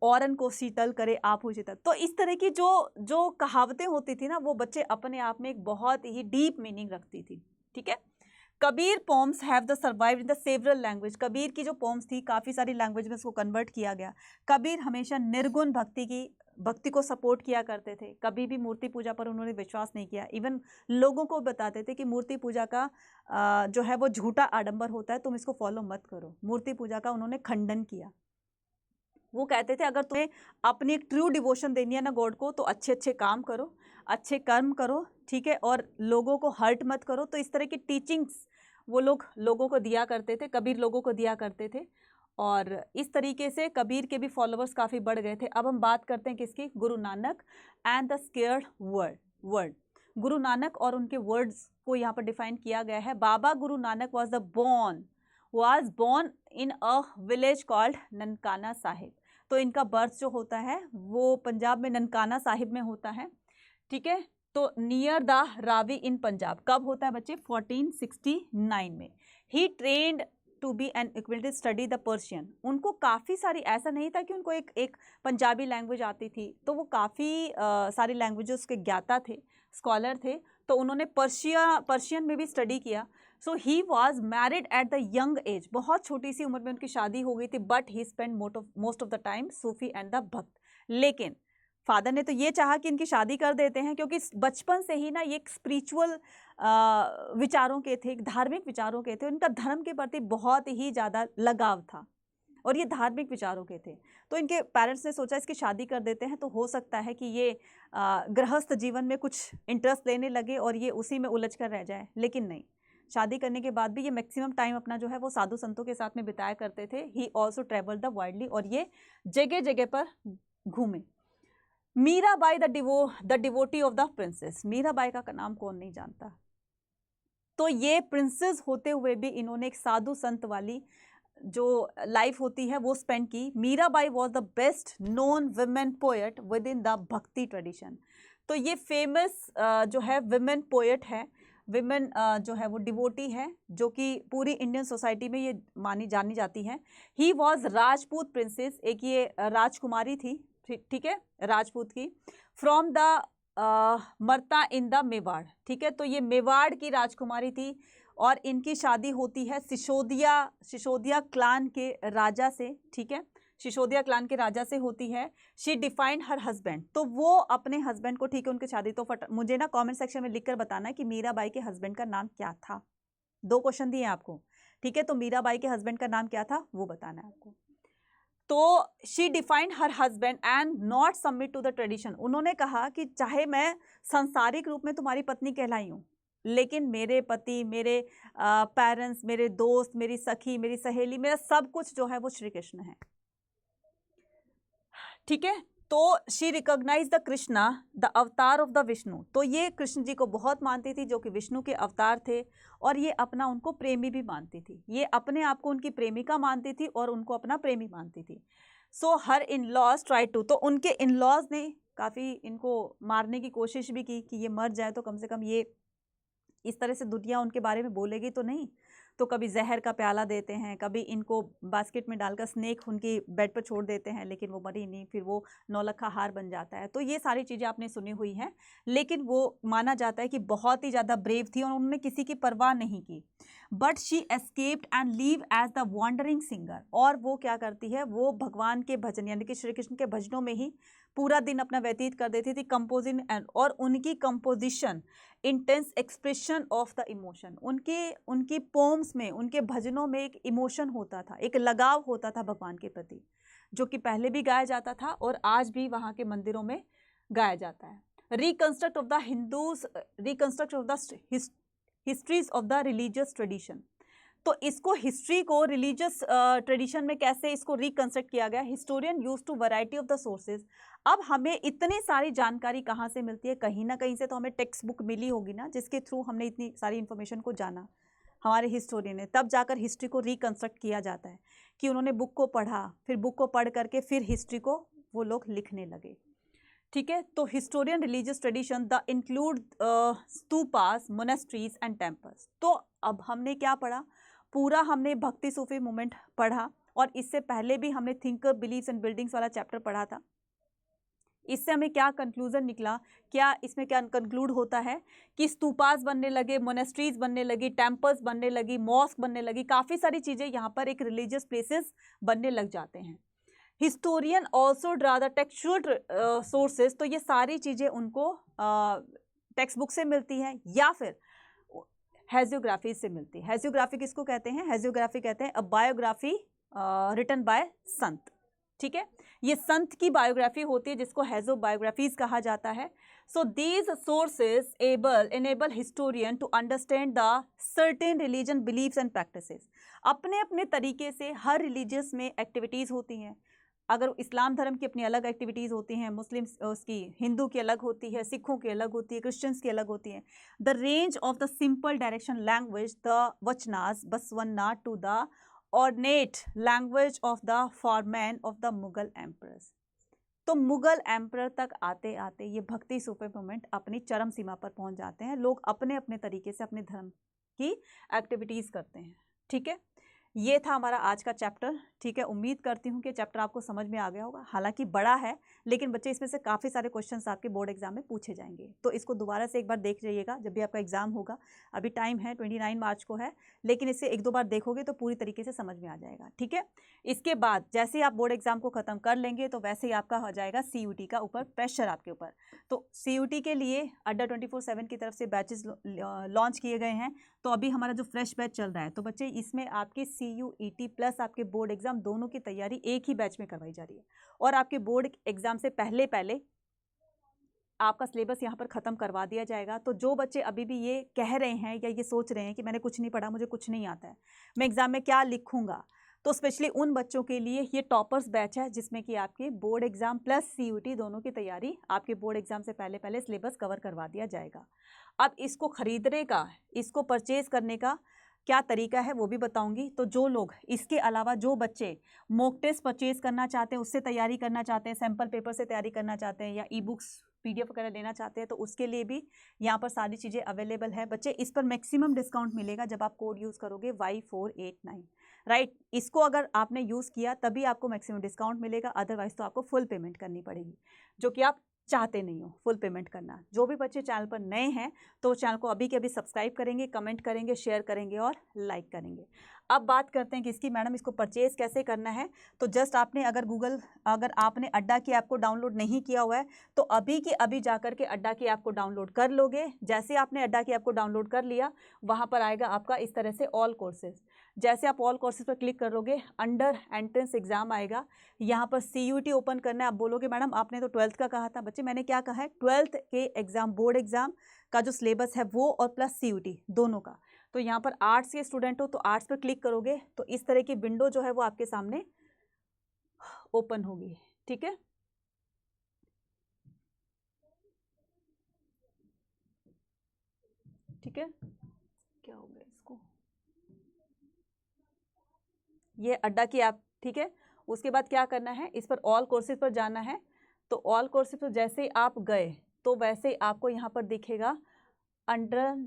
औरन को शीतल करे आप हो शीतल। तो इस तरह की जो कहावतें होती थी ना, वो बच्चे अपने आप में एक बहुत ही डीप मीनिंग रखती थी, ठीक है। Kabir poems have the survived in the several language, Kabir की जो पोम्स थी काफ़ी सारी लैंग्वेज में उसको कन्वर्ट किया गया। कबीर हमेशा निर्गुण भक्ति को सपोर्ट किया करते थे, कभी भी मूर्ति पूजा पर उन्होंने विश्वास नहीं किया। इवन लोगों को बताते थे कि मूर्ति पूजा का जो है वो झूठा आडंबर होता है, तुम इसको फॉलो मत करो। मूर्ति पूजा का उन्होंने खंडन किया। वो कहते थे अगर तुम्हें अपनी एक ट्रू डिवोशन देनी है ना गॉड को, तो अच्छे अच्छे काम करो, अच्छे कर्म करो, ठीक है, और लोगों को हर्ट मत करो। तो इस तरह की टीचिंग्स वो लोगों को दिया करते थे, कबीर लोगों को दिया करते थे, और इस तरीके से कबीर के भी फॉलोअर्स काफ़ी बढ़ गए थे। अब हम बात करते हैं किसकी, Guru Nanak and the scared word. Guru Nanak और उनके वर्ड्स को यहाँ पर डिफाइन किया गया है। Baba Guru Nanak was born in a village called Nankana Sahib. तो इनका बर्थ जो होता है वो पंजाब में ननकाना साहिब में होता है, ठीक है। तो near the Ravi in Punjab. कब होता है बच्चे, 1469 में। He trained to be an equality study the Persian. उनको काफ़ी सारी, ऐसा नहीं था कि उनको एक पंजाबी लैंग्वेज आती थी, तो वो काफ़ी सारी लैंग्वेजेस के ज्ञाता थे, स्कॉलर थे। तो उन्होंने पर्शियन में भी स्टडी किया। So he was married at the young age, बहुत छोटी सी उम्र में उनकी शादी हो गई थी। But he spend most of the time Sufi and the भक्त। लेकिन फादर ने तो ये चाहा कि इनकी शादी कर देते हैं, क्योंकि बचपन से ही ना ये एक स्पिरिचुअल विचारों के थे, एक धार्मिक विचारों के थे। उनका धर्म के प्रति बहुत ही ज़्यादा लगाव था और ये धार्मिक विचारों के थे। तो इनके पेरेंट्स ने सोचा इसकी शादी कर देते हैं, तो हो सकता है कि ये गृहस्थ जीवन में कुछ इंटरेस्ट लेने लगे और ये उसी में उलझ कर रह जाए। लेकिन नहीं, शादी करने के बाद भी ये मैक्सिमम टाइम अपना जो है वो साधु संतों के साथ में बिताया करते थे। He also travel the widely, और ये जगह जगह पर घूमे। Mirabai the devotee of the princess. Mirabai का नाम कौन नहीं जानता। तो ये प्रिंसेस होते हुए भी इन्होंने एक साधु संत वाली जो लाइफ होती है वो स्पेंड की। Mirabai was the best known women poet with in the भक्ति ट्रेडिशन। तो ये फेमस जो है विमेन पोएट है, विमेन जो है वो डिवोटी है, जो कि पूरी इंडियन सोसाइटी में ये जानी जाती है। ही वॉज राजपूत प्रिंसेस, एक ये राजकुमारी थी, ठीक है, राजपूत की, फ्रॉम द मरता इन द मेवाड़, ठीक है। तो ये मेवाड़ की राजकुमारी थी और इनकी शादी होती है सिसोदिया क्लान के राजा से, ठीक है, सिसोदिया क्लान के राजा से होती है। शी डिफाइंड हर हस्बैंड, तो वो अपने हस्बैंड को, ठीक है, उनकी शादी, तो मुझे ना कमेंट सेक्शन में लिखकर बताना है कि मीराबाई के हस्बैंड का नाम क्या था। 2 क्वेश्चन दिए आपको, ठीक है। तो मीराबाई के हस्बैंड का नाम क्या था वो बताना है आपको। तो she defined her husband and not submit to the tradition. उन्होंने कहा कि चाहे मैं सांसारिक रूप में तुम्हारी पत्नी कहलाई हूँ, लेकिन मेरे पति, मेरे पेरेंट्स, मेरे दोस्त, मेरी सखी, मेरी सहेली, मेरा सब कुछ जो है वो श्री कृष्ण है, ठीक है। तो she recognise the Krishna the avatar of the Vishnu. तो ये कृष्ण जी को बहुत मानती थी, जो कि विष्णु के अवतार थे, और ये अपना उनको प्रेमी भी मानती थी। ये अपने आप को उनकी प्रेमिका मानती थी और उनको अपना प्रेमी मानती थी। सो हर इन लॉज ट्राई टू, तो उनके इन लॉज ने काफ़ी इनको मारने की कोशिश भी की कि ये मर जाए तो कम से कम ये इस तरह से दुनिया उनके बारे में बोलेगी तो नहीं। तो कभी जहर का प्याला देते हैं, कभी इनको बास्केट में डालकर स्नेक उनकी बेड पर छोड़ देते हैं, लेकिन वो मरी नहीं, फिर वो नौलखा हार बन जाता है। तो ये सारी चीज़ें आपने सुनी हुई हैं, लेकिन वो माना जाता है कि बहुत ही ज़्यादा ब्रेव थी और उन्होंने किसी की परवाह नहीं की। But she escaped and leave as the wandering singer. और वो क्या करती है, वो भगवान के भजन यानी कि श्री कृष्ण के भजनों में ही पूरा दिन अपना व्यतीत कर देती थी, कंपोजिंग। और उनकी composition intense expression of the emotion, उनकी पोम्स में, उनके भजनों में एक इमोशन होता था, एक लगाव होता था भगवान के प्रति, जो कि पहले भी गाया जाता था और आज भी वहाँ के मंदिरों में गाया जाता है। Reconstruct of the Hindus, reconstruct of the histories of the religious tradition. तो इसको हिस्ट्री को रिलीजियस ट्रेडिशन में कैसे इसको रिकंस्ट्रक्ट किया गया। Historian use to variety of the sources. अब हमें इतनी सारी जानकारी कहाँ से मिलती है, कहीं ना कहीं से तो हमें टेक्स्ट बुक मिली होगी ना, जिसके थ्रू हमने इतनी सारी इन्फॉर्मेशन को जाना, हमारे हिस्टोरियन ने। तब जाकर हिस्ट्री को रिकंस्ट्रक्ट किया जाता है कि उन्होंने बुक को पढ़ा, फिर बुक को पढ़ करके फिर हिस्ट्री को वो लोग लिखने लगे। ठीक है, तो historian religious tradition the include stupas, monasteries and temples. तो अब हमने क्या पढ़ा, पूरा हमने भक्ति सूफी मूवमेंट पढ़ा, और इससे पहले भी हमने थिंकर, बिलीव्स एंड बिल्डिंग्स वाला चैप्टर पढ़ा था। इससे हमें क्या कंक्लूजन निकला, क्या इसमें क्या कंक्लूड होता है कि स्तूपास बनने लगे, मोनेस्ट्रीज बनने लगी, टेम्पल्स बनने लगी, मॉस्क बनने लगी, काफ़ी सारी चीज़ें यहाँ पर एक रिलीजियस प्लेसेस बनने लग जाते हैं। Historian also draw the textual sources. तो ये सारी चीज़ें उनको टेक्स्ट बुक से मिलती हैं या फिर हेजियोग्राफी से मिलती है। हेजियोग्राफी किसको कहते हैं, हेजियोग्राफी कहते हैं अ बायोग्राफी रिटन बाय संत। ठीक है, ये संत की बायोग्राफी होती है जिसको हेजो बायोग्राफीज कहा जाता है। So these sources enable historian to understand the certain religion believes and practices. अपने अपने तरीके से हर रिलीजियस में एक्टिविटीज़ होती हैं। अगर इस्लाम धर्म की अपनी अलग एक्टिविटीज़ होती हैं, मुस्लिम्स उसकी, हिंदू की अलग होती है, सिखों की अलग होती है, क्रिश्चियंस की अलग होती है। The range of the simple direction language the vachanas Basavanna to the ornate language of the farman of the Mughal emperors. तो मुगल एम्परर तक आते आते ये भक्ति सूफी मूवमेंट अपनी चरम सीमा पर पहुंच जाते हैं। लोग अपने अपने तरीके से अपने धर्म की एक्टिविटीज़ करते हैं। ठीक है, ये था हमारा आज का चैप्टर। ठीक है, उम्मीद करती हूँ कि चैप्टर आपको समझ में आ गया होगा। हालांकि बड़ा है, लेकिन बच्चे इसमें से काफ़ी सारे क्वेश्चंस आपके बोर्ड एग्जाम में पूछे जाएंगे, तो इसको दोबारा से एक बार देख जाइएगा जब भी आपका एग्जाम होगा। अभी टाइम है, 29 मार्च को है, लेकिन इसे एक दो बार देखोगे तो पूरी तरीके से समझ में आ जाएगा। ठीक है, इसके बाद जैसे ही आप बोर्ड एग्जाम को ख़त्म कर लेंगे तो वैसे ही आपका हो जाएगा CUT का ऊपर प्रेशर आपके ऊपर। तो CUT के लिए अड्डा 24/7 की तरफ से बैचेस लॉन्च किए गए हैं। तो अभी हमारा जो फ्रेश बैच चल रहा है, तो बच्चे इसमें आपकी CUET प्लस आपके बोर्ड एग्जाम दोनों की तैयारी एक ही बैच में करवाई जा रही है। और आपके बोर्ड एग्जाम से पहले पहले आपका सिलेबस यहाँ पर ख़त्म करवा दिया जाएगा। तो जो बच्चे अभी भी ये कह रहे हैं या ये सोच रहे हैं कि मैंने कुछ नहीं पढ़ा, मुझे कुछ नहीं आता है, मैं एग्ज़ाम में क्या लिखूँगा, तो स्पेशली उन बच्चों के लिए ये टॉपर्स बैच है, जिसमें कि आपके बोर्ड एग्जाम प्लस CUT दोनों की तैयारी आपके बोर्ड एग्जाम से पहले पहले सिलेबस कवर करवा दिया जाएगा। अब इसको खरीदने का, इसको परचेज़ करने का क्या तरीका है वो भी बताऊंगी। तो जो लोग इसके अलावा, जो बच्चे मॉक टेस्ट परचेज़ करना चाहते हैं, उससे तैयारी करना चाहते हैं, सैम्पल पेपर से तैयारी करना चाहते हैं, या ई-बुक्स PDF वगैरह लेना चाहते हैं, तो उसके लिए भी यहाँ पर सारी चीज़ें अवेलेबल है। बच्चे इस पर मैक्सिमम डिस्काउंट मिलेगा जब आप कोड यूज़ करोगे Y489, राइट। इसको अगर आपने यूज़ किया तभी आपको मैक्सिमम डिस्काउंट मिलेगा, अदरवाइज तो आपको फुल पेमेंट करनी पड़ेगी, जो कि आप चाहते नहीं हो फुल पेमेंट करना। जो भी बच्चे चैनल पर नए हैं तो चैनल को अभी के अभी सब्सक्राइब करेंगे, कमेंट करेंगे, शेयर करेंगे और लाइक करेंगे। अब बात करते हैं कि इसकी मैडम इसको परचेज़ कैसे करना है। तो जस्ट आपने अगर आपने अड्डा की ऐप को डाउनलोड नहीं किया हुआ है तो अभी के अभी जाकर के अड्डा की ऐप को डाउनलोड कर लोगे। जैसे आपने अड्डा की ऐप को डाउनलोड कर लिया, वहाँ पर आएगा आपका इस तरह से ऑल कोर्सेज। जैसे आप ऑल कोर्सेज पर क्लिक करोगे, अंडर एंट्रेंस एग्जाम आएगा, यहाँ पर CUT ओपन करना है। आप बोलोगे मैडम आपने तो 12th का कहा था। बच्चे मैंने क्या कहा है, 12th के एग्जाम, बोर्ड एग्जाम का जो सिलेबस है वो और प्लस CUT दोनों का। तो यहाँ पर आर्ट्स के स्टूडेंट हो तो आर्ट्स पर क्लिक करोगे तो इस तरह की विंडो जो है वो आपके सामने ओपन होगी। ठीक है, ठीक है, क्या हो गया इसको, ये अड्डा की ऐप। ठीक है, उसके बाद क्या करना है, इस पर ऑल कोर्सेज पर जाना है। तो ऑल कोर्सेज पर जैसे ही आप गए तो वैसे ही आपको यहाँ पर दिखेगा under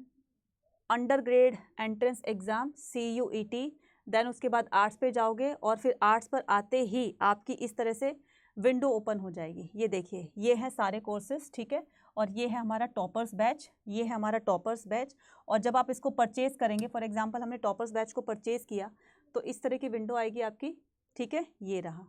under grade entrance exam CUET, then उसके बाद आर्ट्स पे जाओगे और फिर आर्ट्स पर आते ही आपकी इस तरह से विंडो ओपन हो जाएगी। ये देखिए, ये हैं सारे कोर्सेज, ठीक है, और ये है हमारा टॉपर्स बैच, ये है हमारा टॉपर्स बैच। और जब आप इसको परचेज़ करेंगे, फॉर एग्जांपल हमने टॉपर्स बैच को परचेज़ किया तो इस तरह की विंडो आएगी आपकी, ठीक है, ये रहा,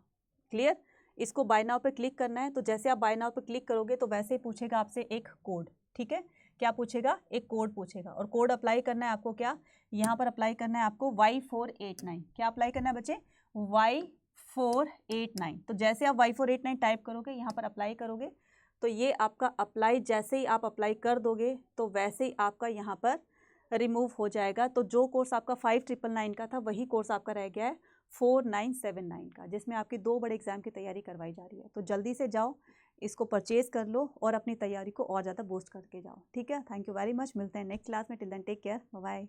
क्लियर। इसको बाय नाउ पे क्लिक करना है, तो जैसे आप बाय नाउ पे क्लिक करोगे तो वैसे ही पूछेगा आपसे एक कोड, ठीक है, क्या पूछेगा, एक कोड पूछेगा, और कोड अप्लाई करना है आपको, क्या यहाँ पर अप्लाई करना है आपको Y489। क्या अप्लाई करना है बच्चे, Y489। तो जैसे आप Y489 टाइप करोगे, यहाँ पर अप्लाई करोगे, तो ये आपका अप्लाई, जैसे ही आप अप्लाई कर दोगे तो वैसे ही आपका यहाँ पर रिमूव हो जाएगा। तो जो कोर्स आपका 5999 का था वही कोर्स आपका रह गया है 4979 का, जिसमें आपकी 2 बड़े एग्जाम की तैयारी करवाई जा रही है। तो जल्दी से जाओ, इसको परचेज कर लो और अपनी तैयारी को और ज़्यादा बूस्ट करके जाओ, ठीक है। थैंक यू वेरी मच, मिलते हैं नेक्स्ट क्लास में। Till then take care, bye bye.